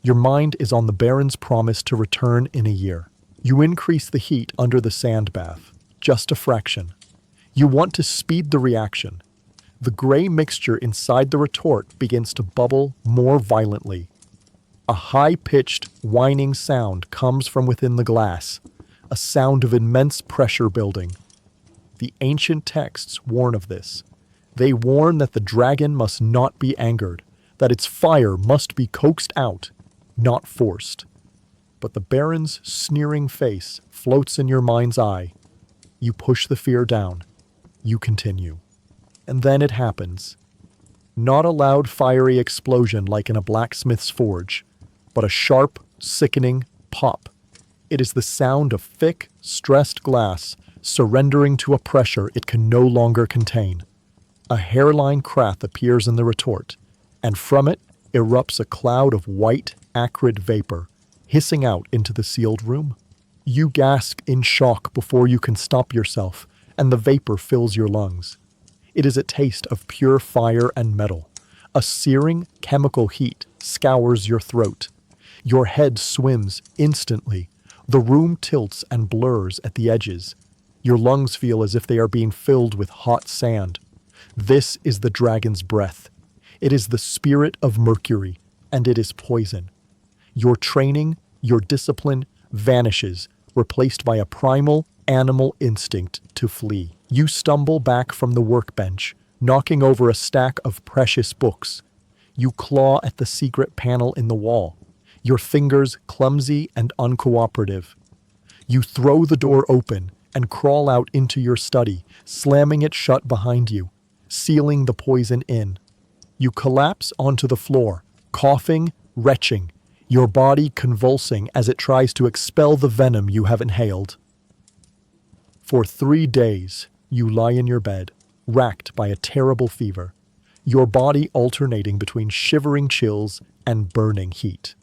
Your mind is on the Baron's promise to return in a year. You increase the heat under the sand bath, just a fraction. You want to speed the reaction. The gray mixture inside the retort begins to bubble more violently. A high-pitched, whining sound comes from within the glass, a sound of immense pressure building. The ancient texts warn of this. They warn that the dragon must not be angered, that its fire must be coaxed out, not forced. But the Baron's sneering face floats in your mind's eye. You push the fear down. You continue. And then it happens. Not a loud fiery explosion like in a blacksmith's forge, but a sharp, sickening pop. It is the sound of thick, stressed glass surrendering to a pressure it can no longer contain. A hairline crack appears in the retort, and from it erupts a cloud of white, acrid vapor, hissing out into the sealed room. You gasp in shock before you can stop yourself, and the vapor fills your lungs. It is a taste of pure fire and metal. A searing chemical heat scours your throat. Your head swims instantly. The room tilts and blurs at the edges. Your lungs feel as if they are being filled with hot sand. This is the dragon's breath. It is the spirit of Mercury, and it is poison. Your training, your discipline vanishes, replaced by a primal animal instinct to flee. You stumble back from the workbench, knocking over a stack of precious books. You claw at the secret panel in the wall, your fingers clumsy and uncooperative. You throw the door open and crawl out into your study, slamming it shut behind you, sealing the poison in. You collapse onto the floor, coughing, retching, your body convulsing as it tries to expel the venom you have inhaled. For 3 days, you lie in your bed, racked by a terrible fever, your body alternating between shivering chills and burning heat.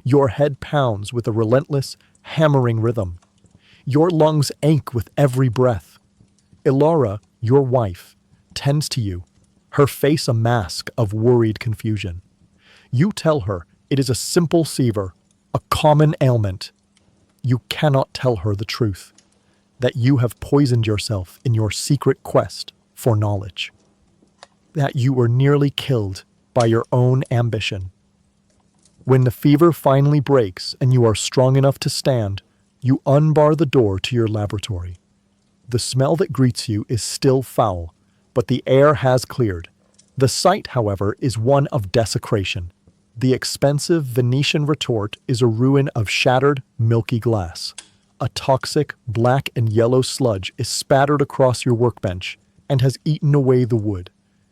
Your head pounds with a relentless, hammering rhythm. Your lungs ache with every breath. Ilara, your wife, tends to you, her face a mask of worried confusion. You tell her it is a simple fever, a common ailment. You cannot tell her the truth, that you have poisoned yourself in your secret quest for knowledge, that you were nearly killed by your own ambition. When the fever finally breaks and you are strong enough to stand, you unbar the door to your laboratory. The smell that greets you is still foul, but the air has cleared. The sight, however, is one of desecration. The expensive Venetian retort is a ruin of shattered, milky glass. A toxic, black and yellow sludge is spattered across your workbench and has eaten away the wood.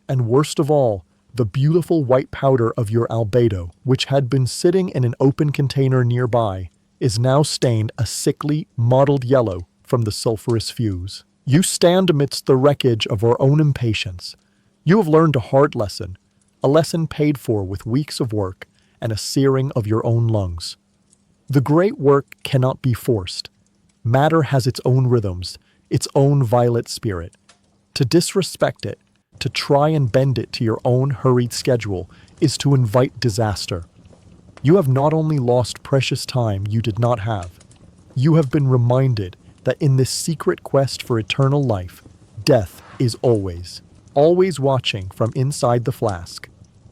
And worst of all, the beautiful white powder of your albedo, which had been sitting in an open container nearby, is now stained a sickly, mottled yellow from the sulfurous fuse. You stand amidst the wreckage of our own impatience. You have learned a hard lesson, a lesson paid for with weeks of work and a searing of your own lungs. The great work cannot be forced. Matter has its own rhythms, its own violet spirit. To disrespect it, to try and bend it to your own hurried schedule, is to invite disaster. You have not only lost precious time you did not have, you have been reminded that in this secret quest for eternal life, death is always watching from inside the flask.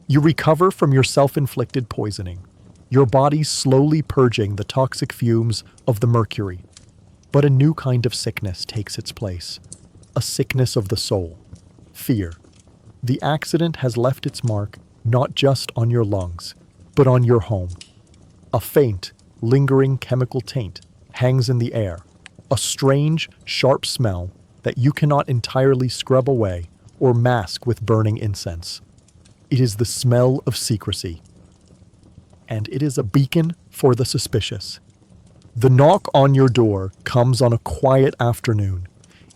You recover from your self-inflicted poisoning, your body slowly purging the toxic fumes of the mercury. But a new kind of sickness takes its place, a sickness of the soul, fear. The accident has left its mark not just on your lungs, but on your home. A faint, lingering chemical taint hangs in the air, a strange, sharp smell that you cannot entirely scrub away or mask with burning incense. It is the smell of secrecy, and it is a beacon for the suspicious. The knock on your door comes on a quiet afternoon.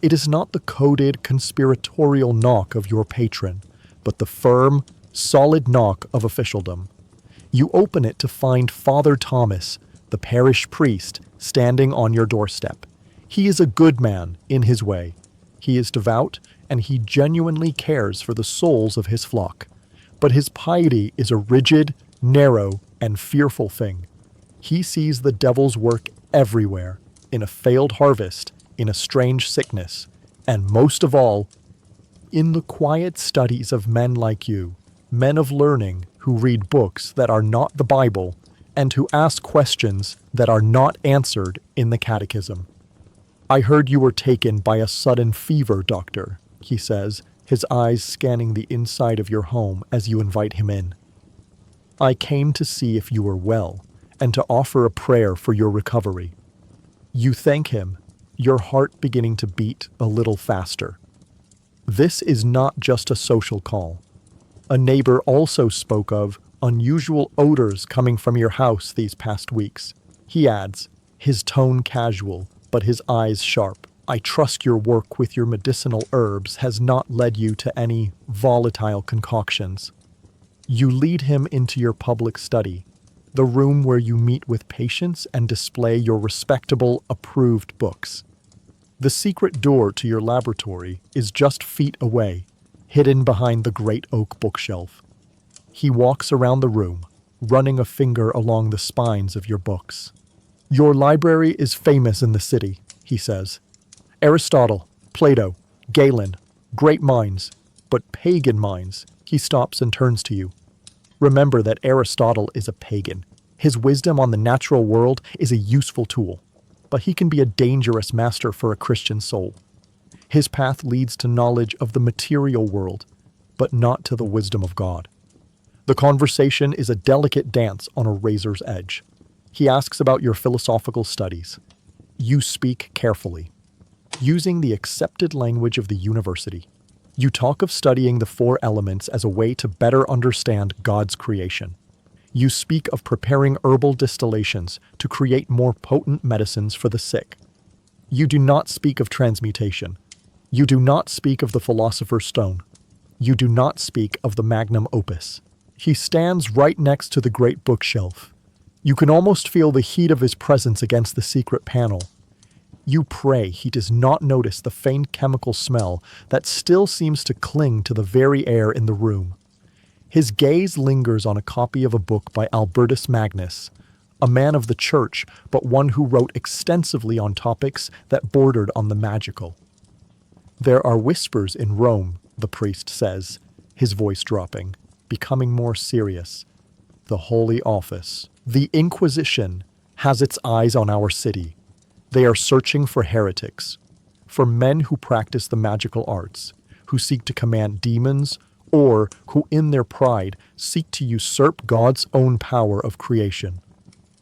It is not the coded conspiratorial knock of your patron, but the firm, solid knock of officialdom. You open it to find Father Thomas, the parish priest, standing on your doorstep. He is a good man in his way. He is devout, and he genuinely cares for the souls of his flock. But his piety is a rigid, narrow, and fearful thing. He sees the devil's work everywhere, in a failed harvest, in a strange sickness, and most of all, in the quiet studies of men like you, men of learning who read books that are not the Bible and who ask questions that are not answered in the catechism. I heard you were taken by a sudden fever, doctor, he says, his eyes scanning the inside of your home as you invite him in. I came to see if you were well and to offer a prayer for your recovery. You thank him, your heart beginning to beat a little faster. This is not just a social call. A neighbor also spoke of unusual odors coming from your house these past weeks. He adds, his tone casual, but his eyes sharp. I trust your work with your medicinal herbs has not led you to any volatile concoctions. You lead him into your public study, the room where you meet with patients and display your respectable, approved books. The secret door to your laboratory is just feet away, hidden behind the great oak bookshelf. He walks around the room, running a finger along the spines of your books. Your library is famous in the city, he says. Aristotle, Plato, Galen, great minds, but pagan minds. He stops and turns to you. Remember that Aristotle is a pagan. His wisdom on the natural world is a useful tool, but he can be a dangerous master for a Christian soul. His path leads to knowledge of the material world, but not to the wisdom of God. The conversation is a delicate dance on a razor's edge. He asks about your philosophical studies. You speak carefully, using the accepted language of the university. You talk of studying the four elements as a way to better understand God's creation. You speak of preparing herbal distillations to create more potent medicines for the sick. You do not speak of transmutation. You do not speak of the philosopher's stone. You do not speak of the magnum opus. He stands right next to the great bookshelf. You can almost feel the heat of his presence against the secret panel. You pray he does not notice the faint chemical smell that still seems to cling to the very air in the room. His gaze lingers on a copy of a book by Albertus Magnus, a man of the church, but one who wrote extensively on topics that bordered on the magical. There are whispers in Rome, the priest says, his voice dropping, becoming more serious. The Holy Office, the Inquisition, has its eyes on our city. They are searching for heretics, for men who practice the magical arts, who seek to command demons, or who in their pride seek to usurp God's own power of creation.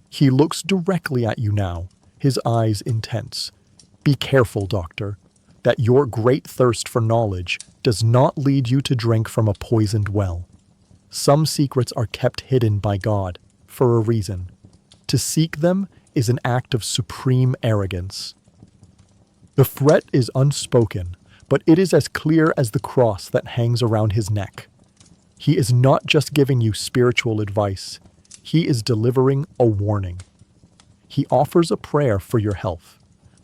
He looks directly at you now, his eyes intense. Be careful, doctor, that your great thirst for knowledge does not lead you to drink from a poisoned well. Some secrets are kept hidden by God for a reason. To seek them is an act of supreme arrogance. The threat is unspoken, but it is as clear as the cross that hangs around his neck. He is not just giving you spiritual advice, he is delivering a warning. He offers a prayer for your health,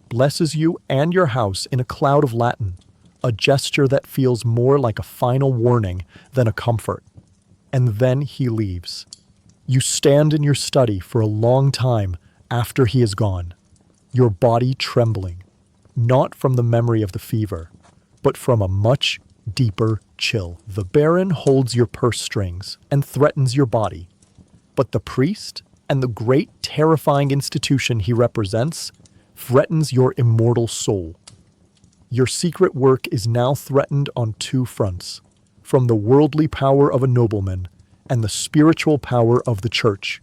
blesses you and your house in a cloud of Latin, a gesture that feels more like a final warning than a comfort. And then he leaves. You stand in your study for a long time after he is gone, your body trembling, not from the memory of the fever, but from a much deeper chill. The Baron holds your purse strings and threatens your body, but the priest and the great terrifying institution he represents threatens your immortal soul. Your secret work is now threatened on two fronts, from the worldly power of a nobleman and the spiritual power of the church.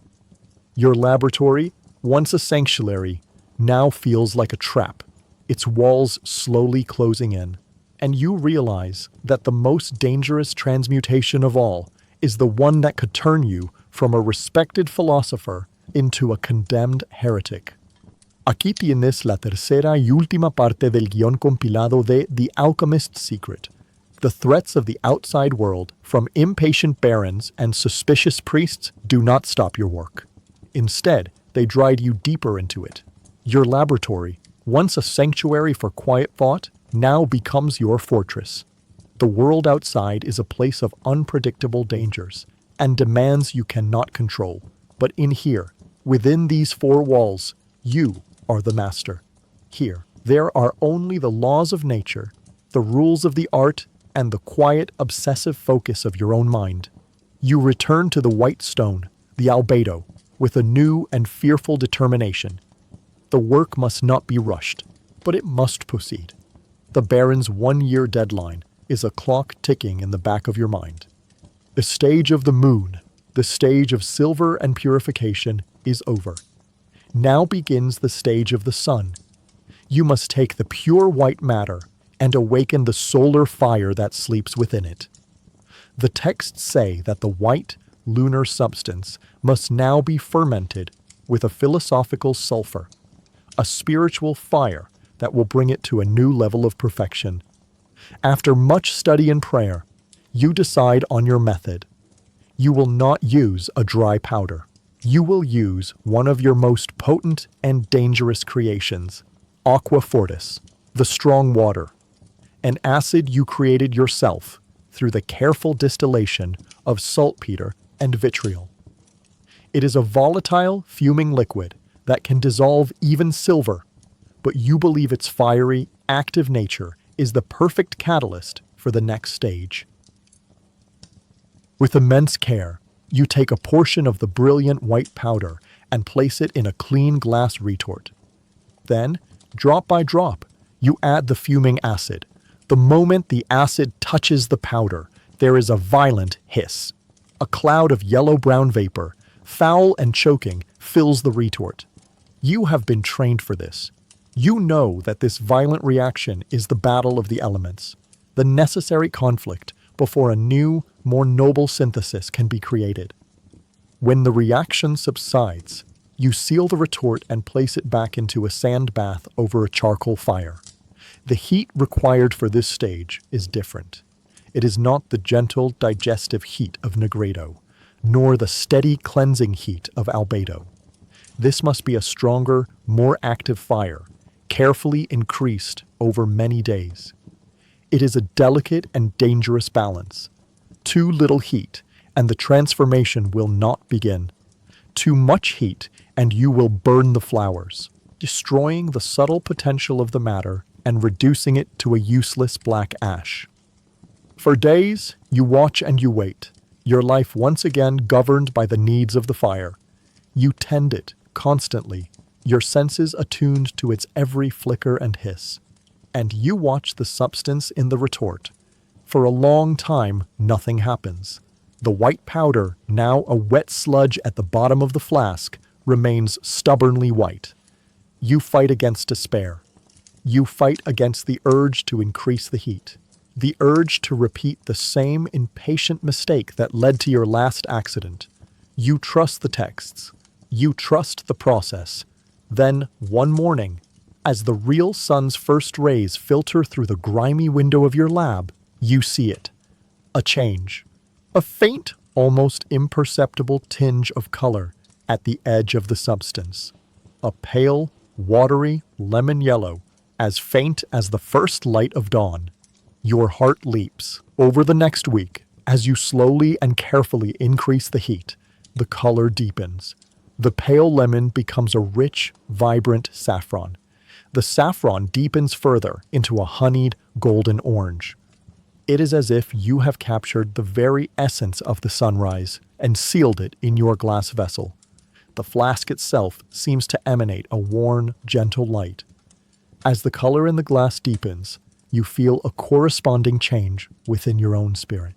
Your laboratory, once a sanctuary, now feels like a trap, its walls slowly closing in. And you realize that the most dangerous transmutation of all is the one that could turn you from a respected philosopher into a condemned heretic. Aquí tienes la tercera y última parte del guión compilado de The Alchemist's Secret. The threats of the outside world from impatient barons and suspicious priests do not stop your work. Instead, they drive you deeper into it. Your laboratory, once a sanctuary for quiet thought, now becomes your fortress. The world outside is a place of unpredictable dangers and demands you cannot control. But in here, within these four walls, you are the master. Here, there are only the laws of nature, the rules of the art, and the quiet, obsessive focus of your own mind. You return to the white stone, the albedo, with a new and fearful determination. The work must not be rushed, but it must proceed. The Baron's 1-year deadline is a clock ticking in the back of your mind. The stage of the moon, the stage of silver and purification, is over. Now begins the stage of the sun. You must take the pure white matter and awaken the solar fire that sleeps within it. The texts say that the white, lunar substance must now be fermented with a philosophical sulfur, a spiritual fire that will bring it to a new level of perfection. After much study and prayer, you decide on your method. You will not use a dry powder. You will use one of your most potent and dangerous creations, aqua fortis, the strong water, an acid you created yourself through the careful distillation of saltpeter and vitriol. It is a volatile, fuming liquid that can dissolve even silver, but you believe its fiery, active nature is the perfect catalyst for the next stage. With immense care, you take a portion of the brilliant white powder and place it in a clean glass retort. Then, drop by drop, you add the fuming acid. The moment the acid touches the powder, there is a violent hiss. A cloud of yellow-brown vapor, foul and choking, fills the retort. You have been trained for this. You know that this violent reaction is the battle of the elements, the necessary conflict before a new, more noble synthesis can be created. When the reaction subsides, you seal the retort and place it back into a sand bath over a charcoal fire. The heat required for this stage is different. It is not the gentle, digestive heat of Negredo, nor the steady, cleansing heat of Albedo. This must be a stronger, more active fire, carefully increased over many days. It is a delicate and dangerous balance. Too little heat, and the transformation will not begin. Too much heat, and you will burn the flowers, destroying the subtle potential of the matter and reducing it to a useless black ash. For days, you watch and you wait, your life once again governed by the needs of the fire. You tend it constantly, your senses attuned to its every flicker and hiss. And you watch the substance in the retort. For a long time, nothing happens. The white powder, now a wet sludge at the bottom of the flask, remains stubbornly white. You fight against despair. You fight against the urge to increase the heat. The urge to repeat the same impatient mistake that led to your last accident. You trust the texts. You trust the process. Then, one morning, as the real sun's first rays filter through the grimy window of your lab, you see it. A change. A faint, almost imperceptible tinge of color at the edge of the substance. A pale, watery lemon yellow, as faint as the first light of dawn. Your heart leaps. Over the next week, as you slowly and carefully increase the heat, the color deepens. The pale lemon becomes a rich, vibrant saffron. The saffron deepens further into a honeyed golden orange. It is as if you have captured the very essence of the sunrise and sealed it in your glass vessel. The flask itself seems to emanate a warm, gentle light. As the color in the glass deepens, you feel a corresponding change within your own spirit.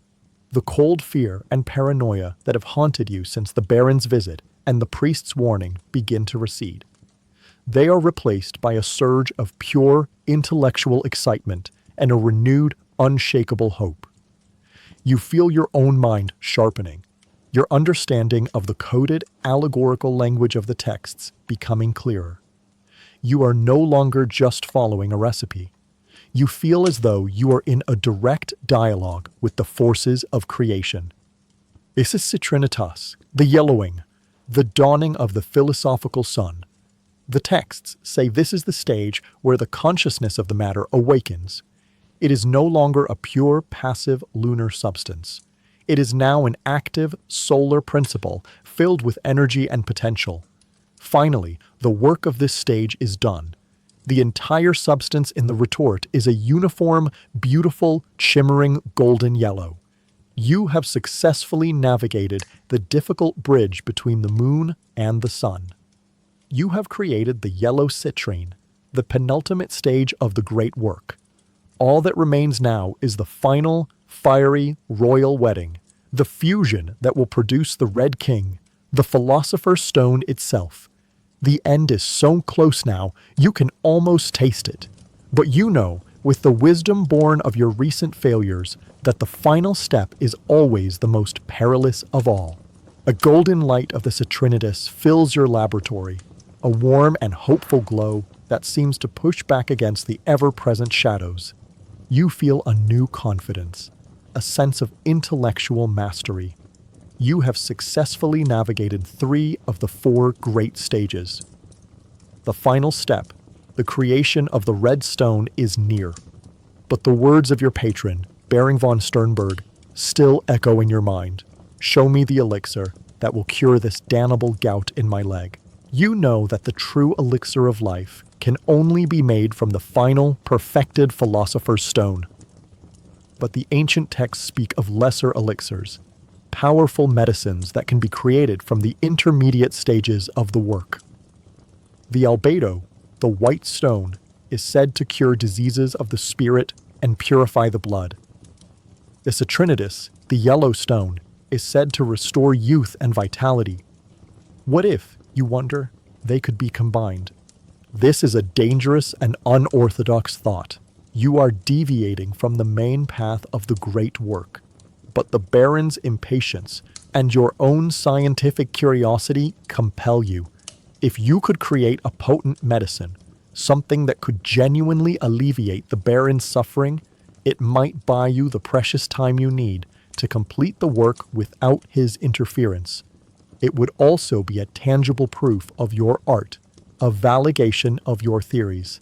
The cold fear and paranoia that have haunted you since the Baron's visit and the priest's warning begin to recede. They are replaced by a surge of pure, intellectual excitement and a renewed, unshakable hope. You feel your own mind sharpening, your understanding of the coded, allegorical language of the texts becoming clearer. You are no longer just following a recipe. You feel as though you are in a direct dialogue with the forces of creation. This is Citrinitas, the yellowing, the dawning of the philosophical sun. The texts say this is the stage where the consciousness of the matter awakens. It is no longer a pure, passive lunar substance. It is now an active, solar principle filled with energy and potential. Finally, the work of this stage is done. The entire substance in the retort is a uniform, beautiful, shimmering golden yellow. You have successfully navigated the difficult bridge between the moon and the sun. You have created the yellow citrine, the penultimate stage of the great work. All that remains now is the final, fiery, royal wedding, the fusion that will produce the Red King, the Philosopher's Stone itself. The end is so close now, you can almost taste it. But you know, with the wisdom born of your recent failures, that the final step is always the most perilous of all. A golden light of the Citrinitas fills your laboratory, a warm and hopeful glow, that seems to push back against the ever-present shadows. You feel a new confidence, a sense of intellectual mastery. You have successfully navigated 3 of the 4 great stages. The final step, the creation of the red stone, is near. But the words of your patron, Baron von Sternberg, still echo in your mind. Show me the elixir that will cure this damnable gout in my leg. You know that the true elixir of life can only be made from the final, perfected philosopher's stone. But the ancient texts speak of lesser elixirs, powerful medicines that can be created from the intermediate stages of the work. The albedo, the white stone, is said to cure diseases of the spirit and purify the blood. The citrinitus, the yellow stone, is said to restore youth and vitality. What if, you wonder, they could be combined? This is a dangerous and unorthodox thought. You are deviating from the main path of the great work. But the Baron's impatience and your own scientific curiosity compel you. If you could create a potent medicine, something that could genuinely alleviate the Baron's suffering, it might buy you the precious time you need to complete the work without his interference. It would also be a tangible proof of your art, a validation of your theories.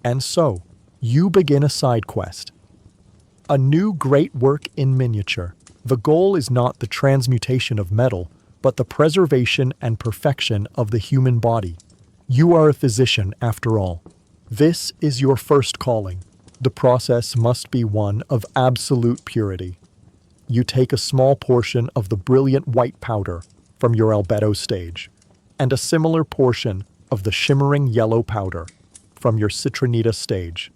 And so, you begin a side quest. A new great work in miniature. The goal is not the transmutation of metal, but the preservation and perfection of the human body. You are a physician, after all. This is your first calling. The process must be one of absolute purity. You take a small portion of the brilliant white powder from your albedo stage, and a similar portion of the shimmering yellow powder from your citronita stage.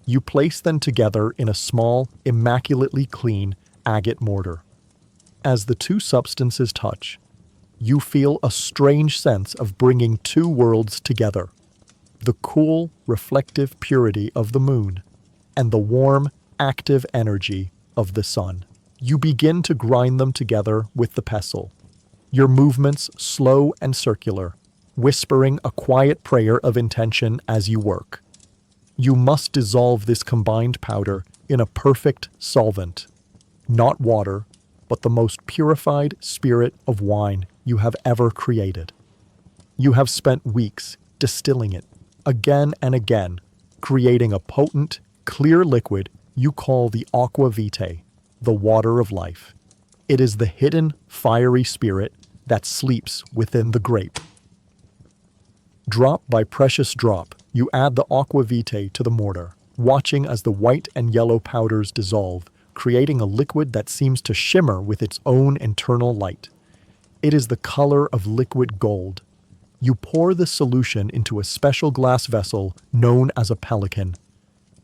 You place them together in a small, immaculately clean agate mortar. As the 2 substances touch, you feel a strange sense of bringing 2 worlds together. The cool, reflective purity of the moon and the warm, active energy of the sun. You begin to grind them together with the pestle, your movements slow and circular, whispering a quiet prayer of intention as you work. You must dissolve this combined powder in a perfect solvent, not water, but the most purified spirit of wine you have ever created. You have spent weeks distilling it again and again, creating a potent, clear liquid you call the aqua vitae, the water of life. It is the hidden, fiery spirit that sleeps within the grape. Drop by precious drop, you add the aqua vitae to the mortar, watching as the white and yellow powders dissolve, creating a liquid that seems to shimmer with its own internal light. It is the color of liquid gold. You pour the solution into a special glass vessel known as a pelican.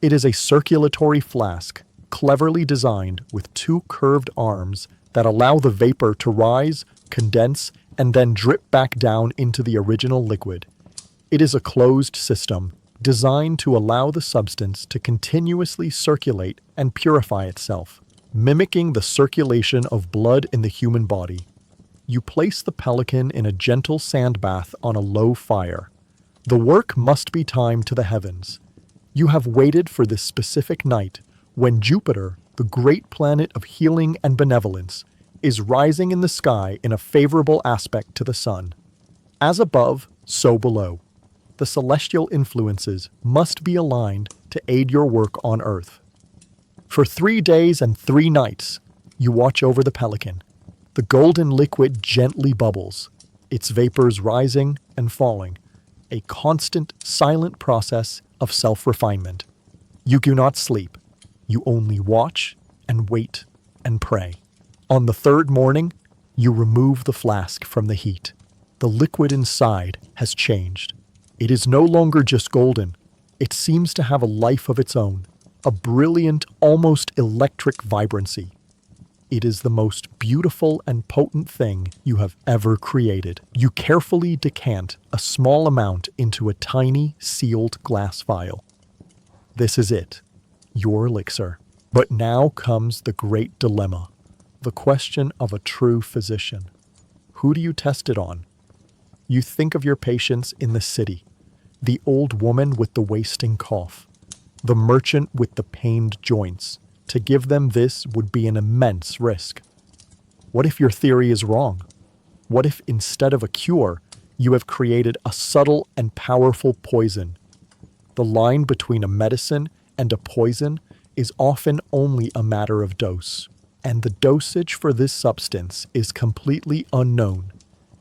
It is a circulatory flask, cleverly designed with 2 curved arms that allow the vapor to rise, condense, and then drip back down into the original liquid. It is a closed system, designed to allow the substance to continuously circulate and purify itself, mimicking the circulation of blood in the human body. You place the pelican in a gentle sand bath on a low fire. The work must be timed to the heavens. You have waited for this specific night when Jupiter, the great planet of healing and benevolence, is rising in the sky in a favorable aspect to the sun. As above, so below. The celestial influences must be aligned to aid your work on Earth. For 3 days and 3 nights, you watch over the pelican. The golden liquid gently bubbles, its vapors rising and falling, a constant, silent process of self-refinement. You do not sleep. You only watch and wait and pray. On the 3rd morning, you remove the flask from the heat. The liquid inside has changed. It is no longer just golden. It seems to have a life of its own, a brilliant, almost electric vibrancy. It is the most beautiful and potent thing you have ever created. You carefully decant a small amount into a tiny, sealed glass vial. This is it, your elixir. But now comes the great dilemma, the question of a true physician. Who do you test it on? You think of your patients in the city. the old woman with the wasting cough, the merchant with the pained joints. To give them this would be an immense risk. What if your theory is wrong? What if instead of a cure, you have created a subtle and powerful poison? The line between a medicine and a poison is often only a matter of dose, and the dosage for this substance is completely unknown,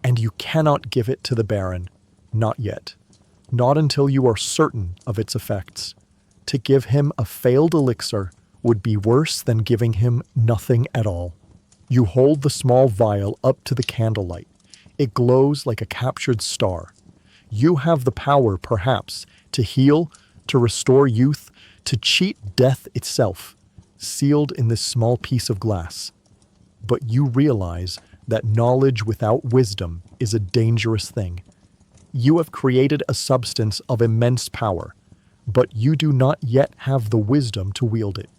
and you cannot give it to the Baron, not yet, not until you are certain of its effects. To give him a failed elixir would be worse than giving him nothing at all. You hold the small vial up to the candlelight. It glows like a captured star. You have the power, perhaps, to heal, to restore youth, to cheat death itself, sealed in this small piece of glass. But you realize that knowledge without wisdom is a dangerous thing. You have created a substance of immense power, but you do not yet have the wisdom to wield it.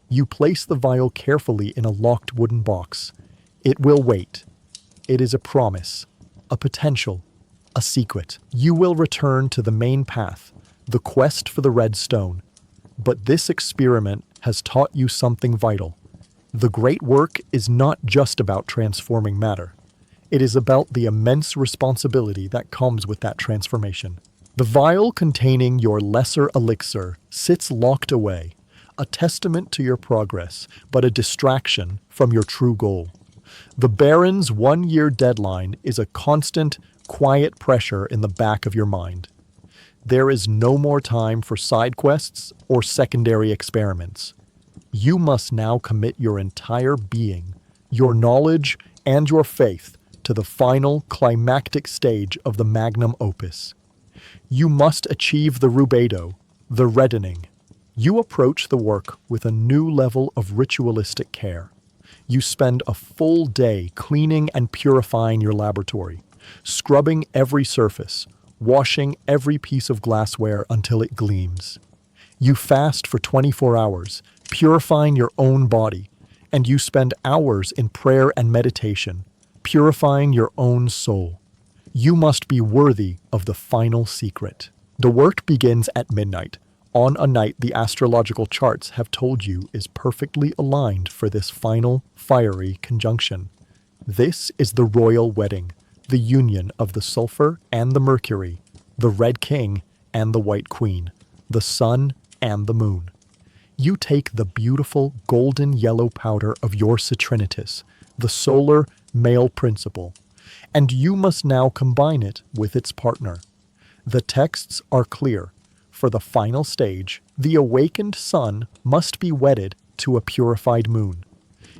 You place the vial carefully in a locked wooden box. It will wait. It is a promise, a potential, a secret. You will return to the main path, the quest for the red stone. But this experiment has taught you something vital. The great work is not just about transforming matter. It is about the immense responsibility that comes with that transformation. The vial containing your lesser elixir sits locked away, a testament to your progress, but a distraction from your true goal. The Baron's 1-year deadline is a constant, quiet pressure in the back of your mind. There is no more time for side quests or secondary experiments. You must now commit your entire being, your knowledge, and your faith to the final, climactic stage of the magnum opus. You must achieve the rubedo, the reddening. You approach the work with a new level of ritualistic care. You spend a full day cleaning and purifying your laboratory, scrubbing every surface, washing every piece of glassware until it gleams. You fast for 24 hours, purifying your own body, and you spend hours in prayer and meditation, purifying your own soul. You must be worthy of the final secret. The work begins at midnight, on a night the astrological charts have told you is perfectly aligned for this final, fiery conjunction. This is the royal wedding, the union of the sulfur and the mercury, the red king and the white queen, the sun and the moon. You take the beautiful golden yellow powder of your citrinitus, the solar male principle, and you must now combine it with its partner. The texts are clear. For the final stage, the awakened sun must be wedded to a purified moon.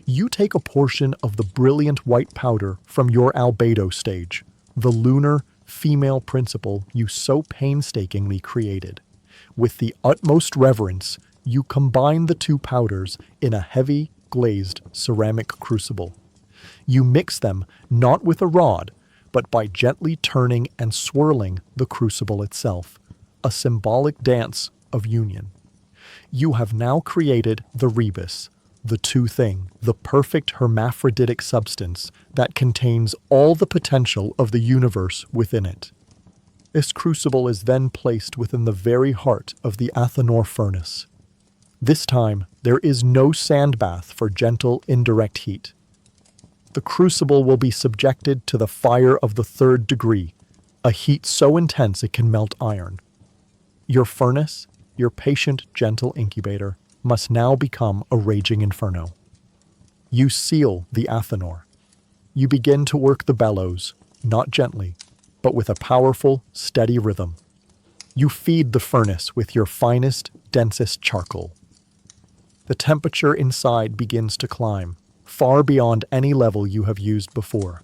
You take a portion of the brilliant white powder from your albedo stage, the lunar female principle you so painstakingly created. With the utmost reverence, you combine the two powders in a heavy, glazed ceramic crucible. You mix them not with a rod, but by gently turning and swirling the crucible itself, a symbolic dance of union. You have now created the rebus, the two-thing, the perfect hermaphroditic substance that contains all the potential of the universe within it. This crucible is then placed within the very heart of the Athanor furnace. This time, there is no sand bath for gentle, indirect heat. The crucible will be subjected to the fire of the 3rd degree, a heat so intense it can melt iron. Your furnace, your patient, gentle incubator, must now become a raging inferno. You seal the Athanor. You begin to work the bellows, not gently, but with a powerful, steady rhythm. You feed the furnace with your finest, densest charcoal. The temperature inside begins to climb, far beyond any level you have used before.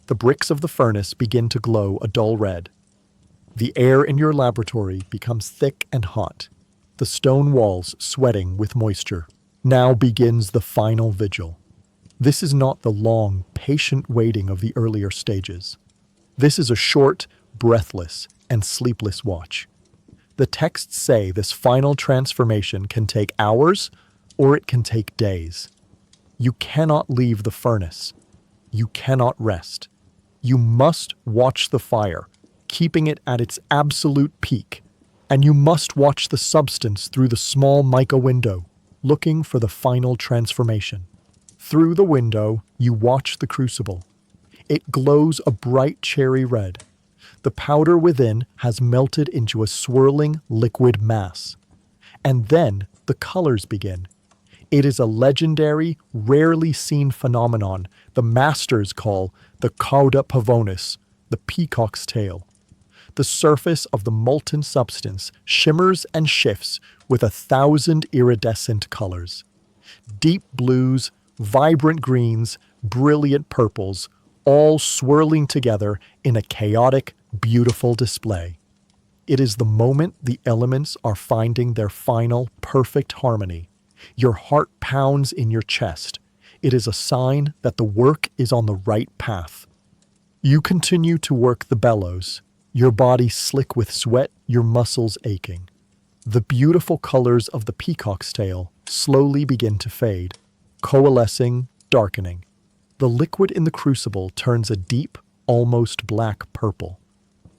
The bricks of the furnace begin to glow a dull red. The air in your laboratory becomes thick and hot, the stone walls sweating with moisture. Now begins the final vigil. This is not the long, patient waiting of the earlier stages. This is a short, breathless, and sleepless watch. The texts say this final transformation can take hours or it can take days. You cannot leave the furnace. You cannot rest. You must watch the fire, keeping it at its absolute peak, and you must watch the substance through the small mica window, looking for the final transformation. Through the window, you watch the crucible. It glows a bright cherry red. The powder within has melted into a swirling liquid mass. And then the colors begin. It is a legendary, rarely seen phenomenon the masters call the cauda pavonis, the peacock's tail. The surface of the molten substance shimmers and shifts with 1,000 iridescent colors. Deep blues, vibrant greens, brilliant purples, all swirling together in a chaotic, beautiful display. It is the moment the elements are finding their final, perfect harmony. Your heart pounds in your chest. It is a sign that the work is on the right path. You continue to work the bellows, your body slick with sweat, your muscles aching. The beautiful colors of the peacock's tail slowly begin to fade, coalescing, darkening. The liquid in the crucible turns a deep, almost black purple.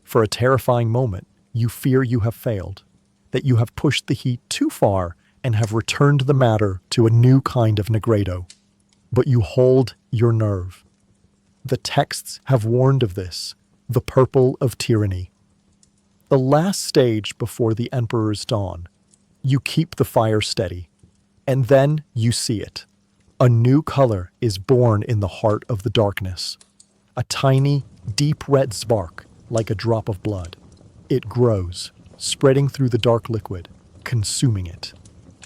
For a terrifying moment, you fear you have failed, that you have pushed the heat too far and have returned the matter to a new kind of negredo. But you hold your nerve. The texts have warned of this, the purple of tyranny. The last stage before the emperor's dawn. You keep the fire steady, and then you see it. A new color is born in the heart of the darkness. A tiny, deep red spark, like a drop of blood. It grows, spreading through the dark liquid, consuming it.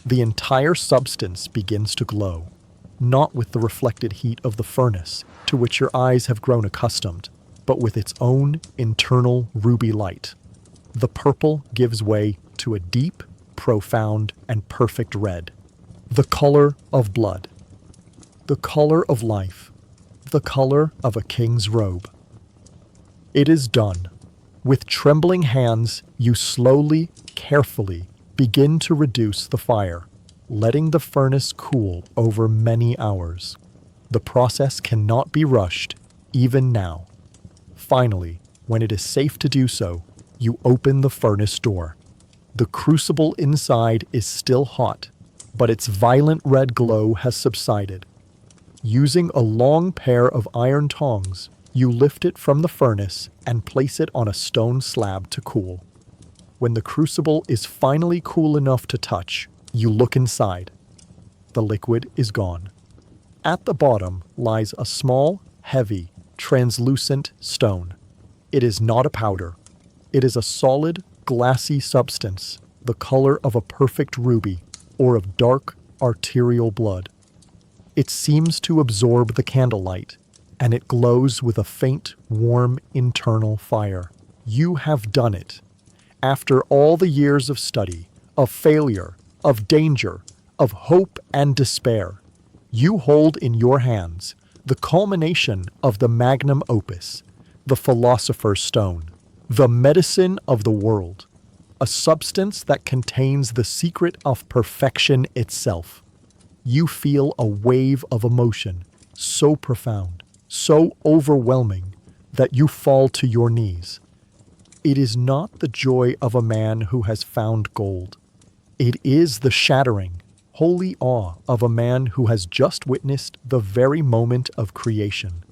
The entire substance begins to glow, not with the reflected heat of the furnace, to which your eyes have grown accustomed, but with its own internal ruby light. The purple gives way to a deep, profound, and perfect red. The color of blood. The color of life. The color of a king's robe. It is done. With trembling hands, you slowly, carefully begin to reduce the fire, letting the furnace cool over many hours. The process cannot be rushed, even now. Finally, when it is safe to do so, you open the furnace door. The crucible inside is still hot, but its violent red glow has subsided. Using a long pair of iron tongs, you lift it from the furnace and place it on a stone slab to cool. When the crucible is finally cool enough to touch, you look inside. The liquid is gone. At the bottom lies a small, heavy, translucent stone. It is not a powder. It is a solid, glassy substance, the color of a perfect ruby or of dark, arterial blood. It seems to absorb the candlelight, and it glows with a faint, warm, internal fire. You have done it. After all the years of study, of failure, of danger, of hope and despair, you hold in your hands the culmination of the magnum opus, the philosopher's stone, the medicine of the world, a substance that contains the secret of perfection itself. You feel a wave of emotion, so profound, so overwhelming, that you fall to your knees. It is not the joy of a man who has found gold. It is the shattering, holy awe of a man who has just witnessed the very moment of creation.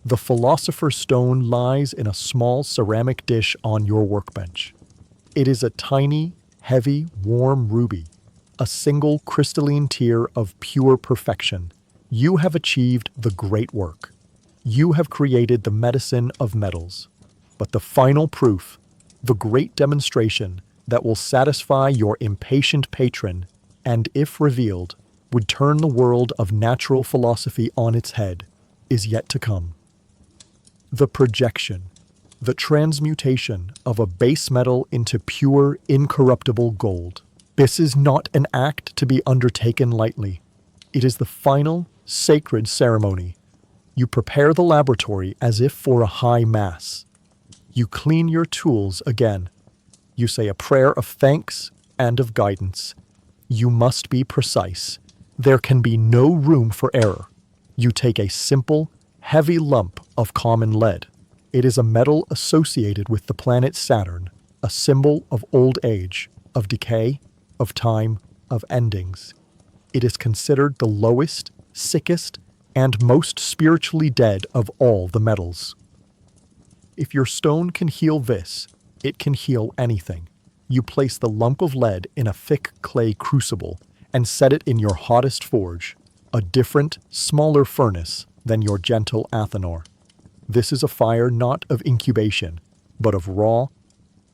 The philosopher's stone lies in a small ceramic dish on your workbench. It is a tiny, heavy, warm ruby, a single crystalline tear of pure perfection. You have achieved the great work. You have created the medicine of metals. But the final proof, the great demonstration that will satisfy your impatient patron, and if revealed, would turn the world of natural philosophy on its head, is yet to come. The projection, the transmutation of a base metal into pure, incorruptible gold. This is not an act to be undertaken lightly. It is the final, sacred ceremony. You prepare the laboratory as if for a high mass. You clean your tools again. You say a prayer of thanks and of guidance. You must be precise. There can be no room for error. You take a simple, heavy lump of common lead. It is a metal associated with the planet Saturn, a symbol of old age, of decay, of time, of endings. It is considered the lowest, sickest, and most spiritually dead of all the metals. If your stone can heal this, it can heal anything. You place the lump of lead in a thick clay crucible and set it in your hottest forge, a different, smaller furnace than your gentle Athanor. This is a fire not of incubation, but of raw,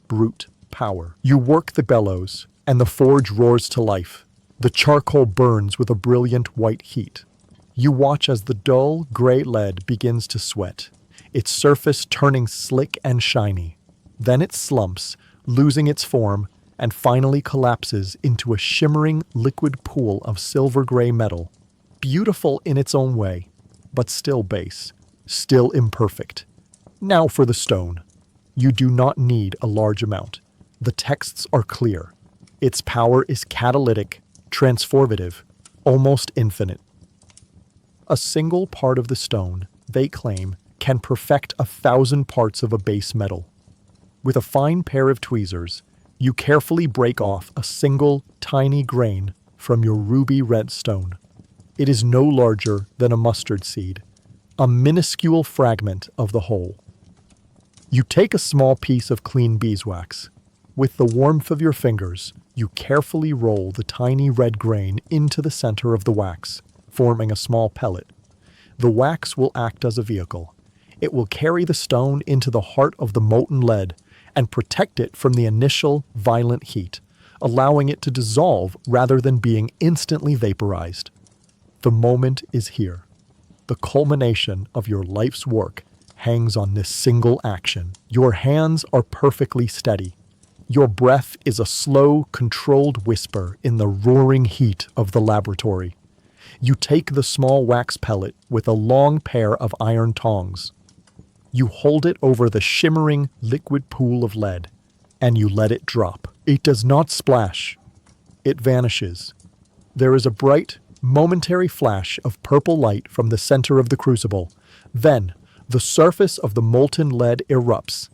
brute power. You work the bellows, and the forge roars to life. The charcoal burns with a brilliant white heat. You watch as the dull, gray lead begins to sweat, its surface turning slick and shiny. Then it slumps, losing its form, and finally collapses into a shimmering liquid pool of silver-gray metal, beautiful in its own way, but still base, still imperfect. Now for the stone. You do not need a large amount. The texts are clear. Its power is catalytic, transformative, almost infinite. A single part of the stone, they claim, can perfect 1,000 parts of a base metal. With a fine pair of tweezers, you carefully break off a single, tiny grain from your ruby red stone. It is no larger than a mustard seed, a minuscule fragment of the whole. You take a small piece of clean beeswax. With the warmth of your fingers, you carefully roll the tiny red grain into the center of the wax, forming a small pellet. The wax will act as a vehicle. It will carry the stone into the heart of the molten lead and protect it from the initial violent heat, allowing it to dissolve rather than being instantly vaporized. The moment is here. The culmination of your life's work hangs on this single action. Your hands are perfectly steady. Your breath is a slow, controlled whisper in the roaring heat of the laboratory. You take the small wax pellet with a long pair of iron tongs. You hold it over the shimmering liquid pool of lead, and you let it drop. It does not splash. It vanishes. There is a bright, momentary flash of purple light from the center of the crucible. Then, the surface of the molten lead erupts.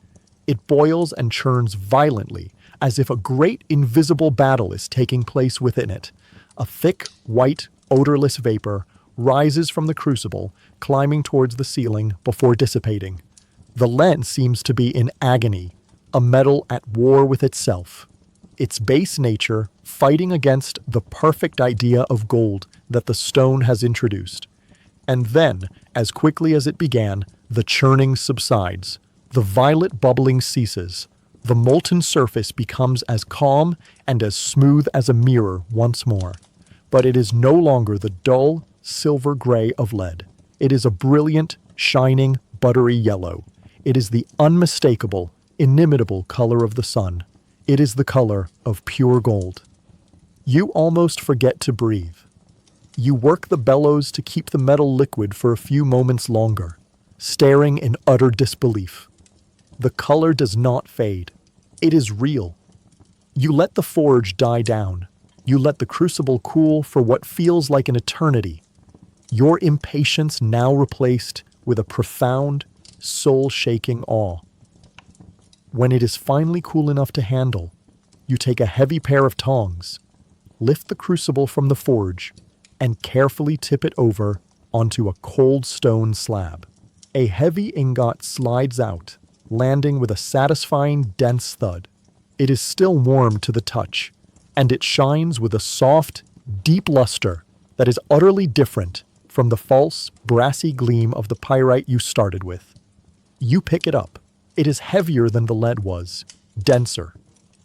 It boils and churns violently, as if a great invisible battle is taking place within it. A thick, white, odorless vapor rises from the crucible, climbing towards the ceiling before dissipating. The lead seems to be in agony, a metal at war with itself, its base nature fighting against the perfect idea of gold that the stone has introduced. And then, as quickly as it began, the churning subsides, the violet bubbling ceases, the molten surface becomes as calm and as smooth as a mirror once more. But it is no longer the dull, silver gray of lead. It is a brilliant, shining, buttery yellow. It is the unmistakable, inimitable color of the sun. It is the color of pure gold. You almost forget to breathe. You work the bellows to keep the metal liquid for a few moments longer, staring in utter disbelief. The color does not fade. It is real. You let the forge die down. You let the crucible cool for what feels like an eternity. Your impatience now replaced with a profound, soul-shaking awe. When it is finally cool enough to handle, you take a heavy pair of tongs, lift the crucible from the forge, and carefully tip it over onto a cold stone slab. A heavy ingot slides out, landing with a satisfying, dense thud. It is still warm to the touch, and it shines with a soft, deep luster that is utterly different from the false, brassy gleam of the pyrite you started with. You pick it up. It is heavier than the lead was, denser.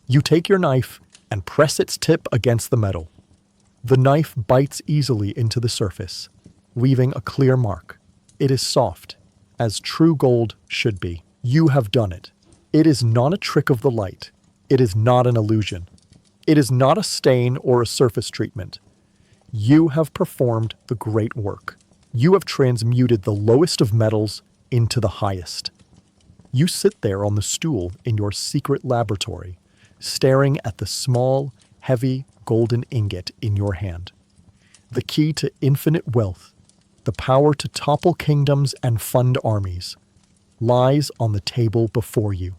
You take your knife and press its tip against the metal. The knife bites easily into the surface, leaving a clear mark. It is soft, as true gold should be. You have done it. It is not a trick of the light. It is not an illusion. It is not a stain or a surface treatment. You have performed the great work. You have transmuted the lowest of metals into the highest. You sit there on the stool in your secret laboratory, staring at the small, heavy, golden ingot in your hand. The key to infinite wealth, the power to topple kingdoms and fund armies. lies on the table before you.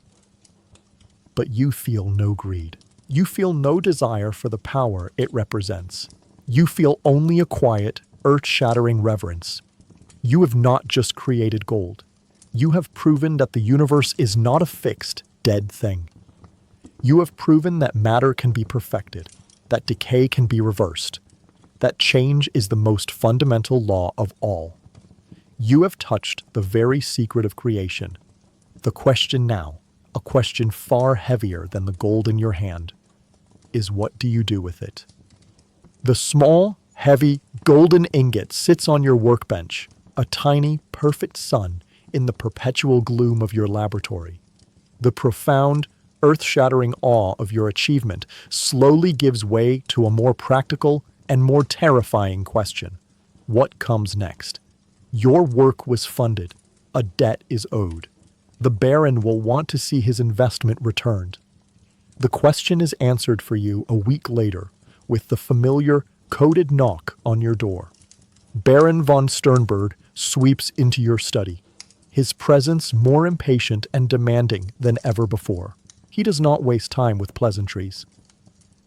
But you feel no greed. You feel no desire for the power it represents. You feel only a quiet, earth-shattering reverence. You have not just created gold. You have proven that the universe is not a fixed, dead thing. You have proven that matter can be perfected, that decay can be reversed, that change is the most fundamental law of all. You have touched the very secret of creation. The question now, a question far heavier than the gold in your hand, is what do you do with it? The small, heavy, golden ingot sits on your workbench, a tiny, perfect sun in the perpetual gloom of your laboratory. The profound, earth-shattering awe of your achievement slowly gives way to a more practical and more terrifying question. What comes next? Your work was funded. A debt is owed. The Baron will want to see his investment returned. The question is answered for you a week later with the familiar, coded knock on your door. Baron von Sternberg sweeps into your study, his presence more impatient and demanding than ever before. He does not waste time with pleasantries.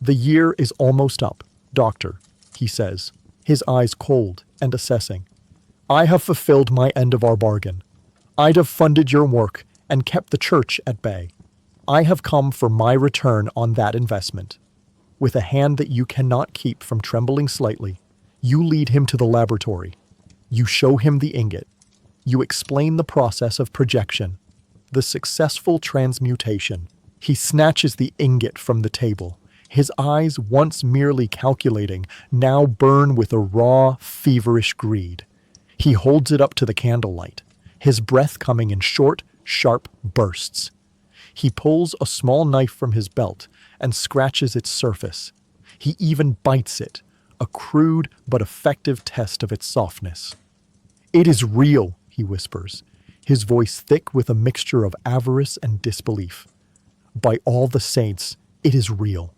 The year is almost up, Doctor, he says, his eyes cold and assessing. I have fulfilled my end of our bargain. I'd have funded your work and kept the church at bay. I have come for my return on that investment. With a hand that you cannot keep from trembling slightly, you lead him to the laboratory. You show him the ingot. You explain the process of projection, the successful transmutation. He snatches the ingot from the table. His eyes, once merely calculating, now burn with a raw, feverish greed. He holds it up to the candlelight, his breath coming in short, sharp bursts. He pulls a small knife from his belt and scratches its surface. He even bites it, a crude but effective test of its softness. It is real, he whispers, his voice thick with a mixture of avarice and disbelief. By all the saints, it is real.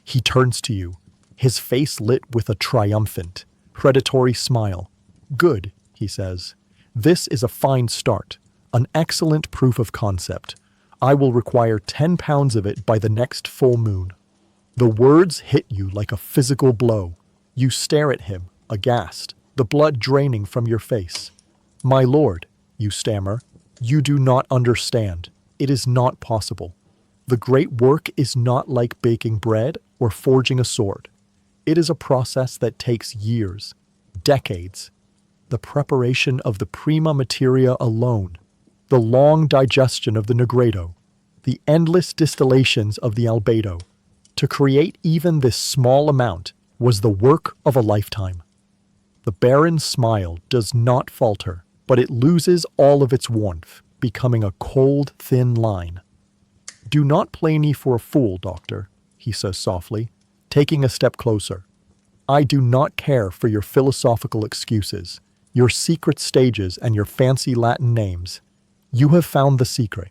He turns to you, his face lit with a triumphant, predatory smile. Good, he says. This is a fine start, an excellent proof of concept. I will require 10 pounds of it by the next full moon. The words hit you like a physical blow. You stare at him, aghast, the blood draining from your face. My lord, you stammer, you do not understand. It is not possible. The great work is not like baking bread or forging a sword. It is a process that takes years, decades. The preparation of the prima materia alone, the long digestion of the negredo, the endless distillations of the albedo. To create even this small amount was the work of a lifetime. The Baron's smile does not falter, but it loses all of its warmth, becoming a cold, thin line. Do not play me for a fool, Doctor, he says softly, taking a step closer. I do not care for your philosophical excuses, your secret stages and your fancy Latin names. You have found the secret.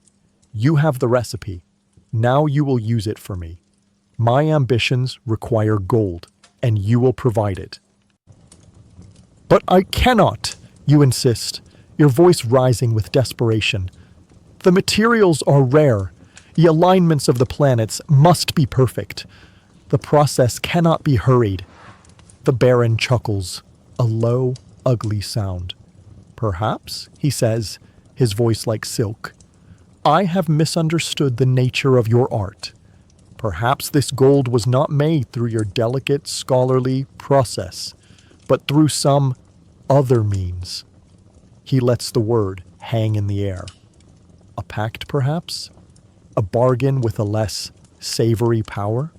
You have the recipe. Now you will use it for me. My ambitions require gold, and you will provide it. But I cannot, you insist, your voice rising with desperation. The materials are rare. The alignments of the planets must be perfect. The process cannot be hurried. The Baron chuckles, a low, ugly sound. Perhaps, he says, his voice like silk, I have misunderstood the nature of your art. Perhaps this gold was not made through your delicate, scholarly process, but through some other means. He lets the word hang in the air. A pact, perhaps? A bargain with a less savory power?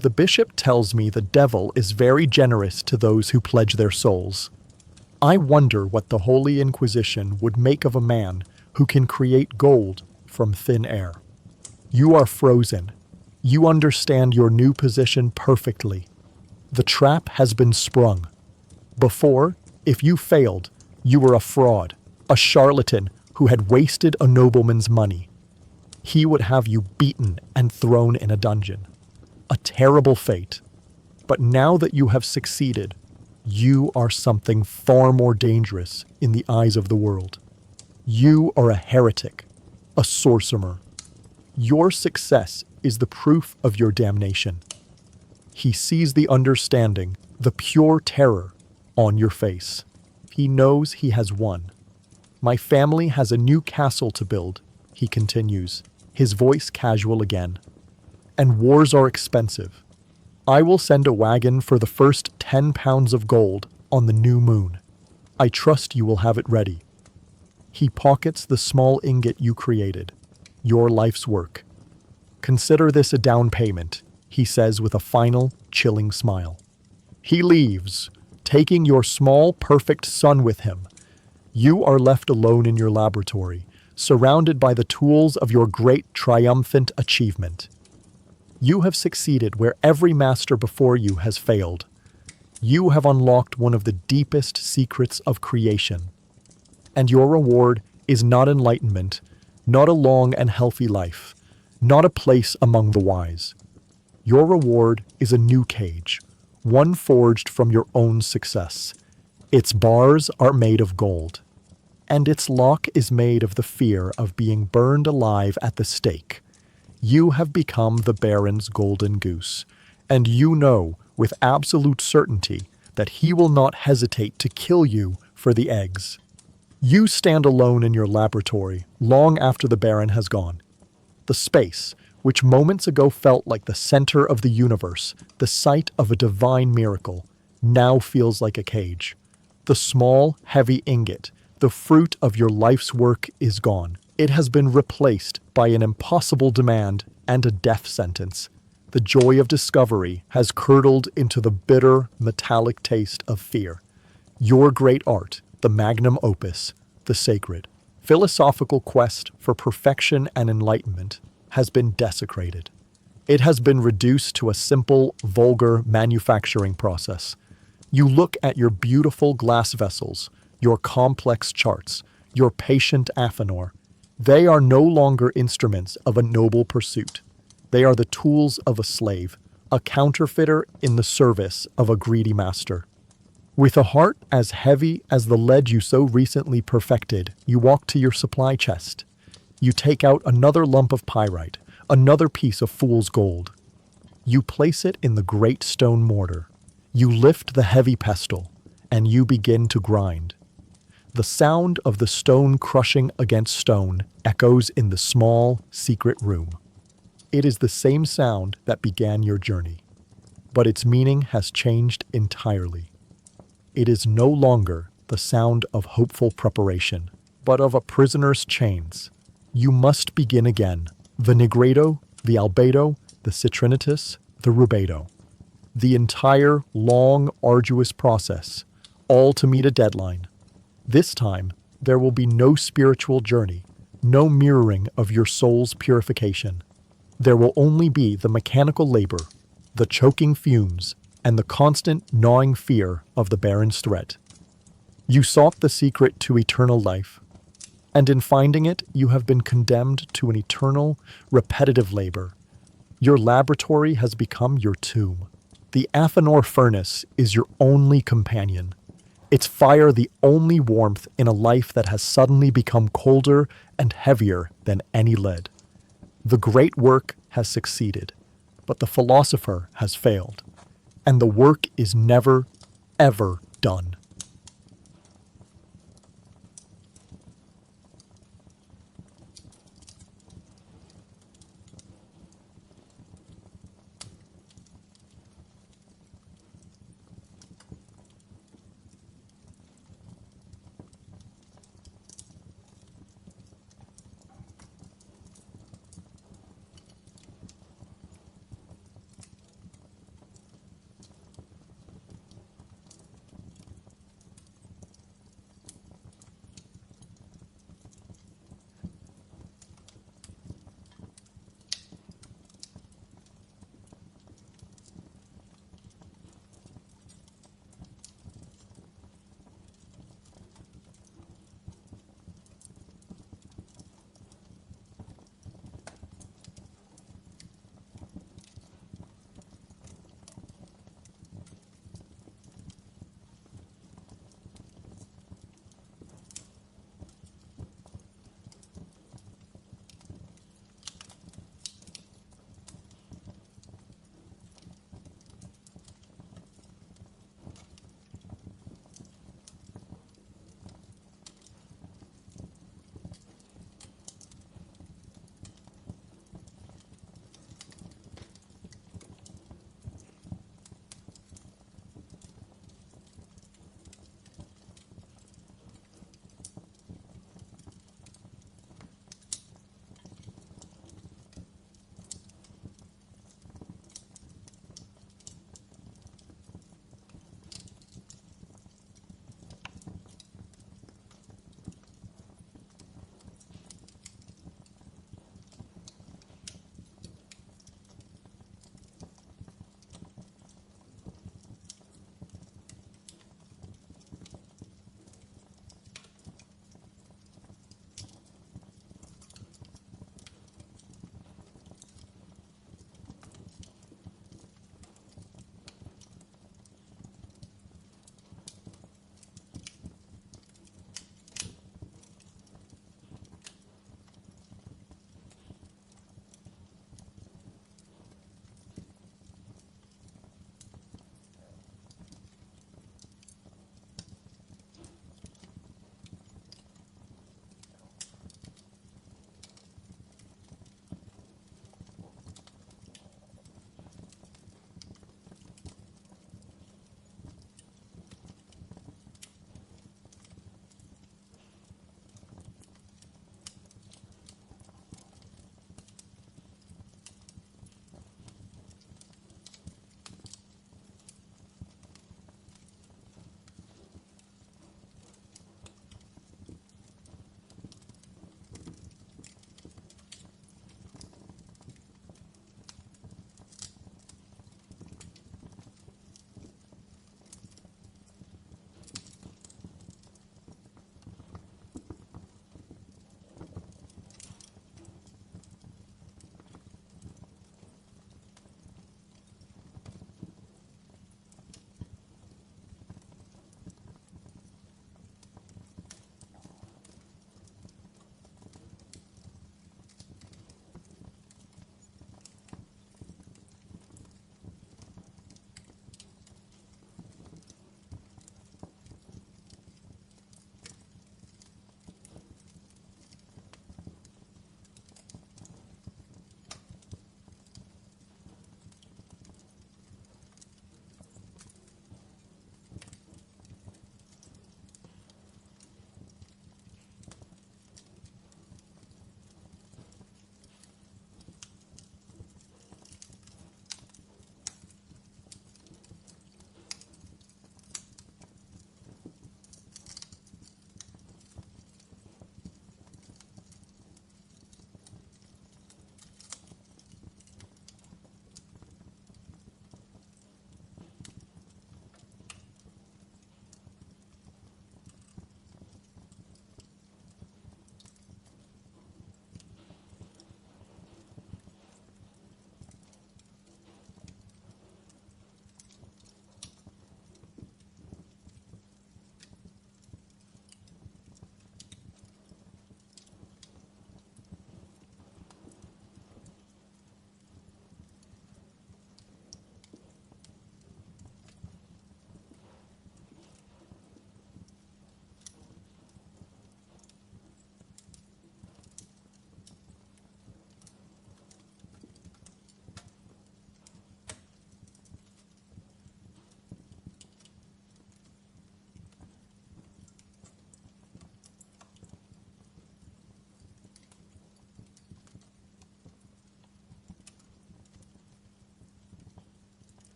The bishop tells me the devil is very generous to those who pledge their souls. I wonder what the Holy Inquisition would make of a man who can create gold from thin air. You are frozen. You understand your new position perfectly. The trap has been sprung. Before, if you failed, you were a fraud, a charlatan who had wasted a nobleman's money. He would have you beaten and thrown in a dungeon. A terrible fate. But now that you have succeeded, you are something far more dangerous in the eyes of the world. You are a heretic, a sorcerer. Your success is the proof of your damnation. He sees the understanding, the pure terror on your face. He knows he has won. My family has a new castle to build, he continues, his voice casual again. And wars are expensive. I will send a wagon for the first 10 pounds of gold on the new moon. I trust you will have it ready. He pockets the small ingot you created, your life's work. Consider this a down payment, he says with a final, chilling smile. He leaves, taking your small, perfect son with him. You are left alone in your laboratory, surrounded by the tools of your great triumphant achievement. You have succeeded where every master before you has failed. You have unlocked one of the deepest secrets of creation. And your reward is not enlightenment, not a long and healthy life, not a place among the wise. Your reward is a new cage, one forged from your own success. Its bars are made of gold, and its lock is made of the fear of being burned alive at the stake. You have become the Baron's golden goose, and you know with absolute certainty that he will not hesitate to kill you for the eggs. You stand alone in your laboratory long after the Baron has gone. The space, which moments ago felt like the center of the universe, the site of a divine miracle, now feels like a cage. The small, heavy ingot, the fruit of your life's work, is gone. It has been replaced by an impossible demand and a death sentence. The joy of discovery has curdled into the bitter, metallic taste of fear. Your great art, the magnum opus, the sacred, philosophical quest for perfection and enlightenment, has been desecrated. It has been reduced to a simple, vulgar manufacturing process. You look at your beautiful glass vessels, your complex charts, your patient Athenor. They are no longer instruments of a noble pursuit. They are the tools of a slave, a counterfeiter in the service of a greedy master. With a heart as heavy as the lead you so recently perfected, you walk to your supply chest. You take out another lump of pyrite, another piece of fool's gold. You place it in the great stone mortar. You lift the heavy pestle, and you begin to grind. The sound of the stone crushing against stone echoes in the small, secret room. It is the same sound that began your journey, but its meaning has changed entirely. It is no longer the sound of hopeful preparation, but of a prisoner's chains. You must begin again. The nigredo, the albedo, the citrinitus, the rubedo. The entire long, arduous process, all to meet a deadline. This time, there will be no spiritual journey, no mirroring of your soul's purification. There will only be the mechanical labor, the choking fumes, and the constant gnawing fear of the Baron's threat. You sought the secret to eternal life, and in finding it, you have been condemned to an eternal, repetitive labor. Your laboratory has become your tomb. The Athenor furnace is your only companion. Its fire the only warmth in a life that has suddenly become colder and heavier than any lead. The great work has succeeded, but the philosopher has failed, and the work is never, ever done.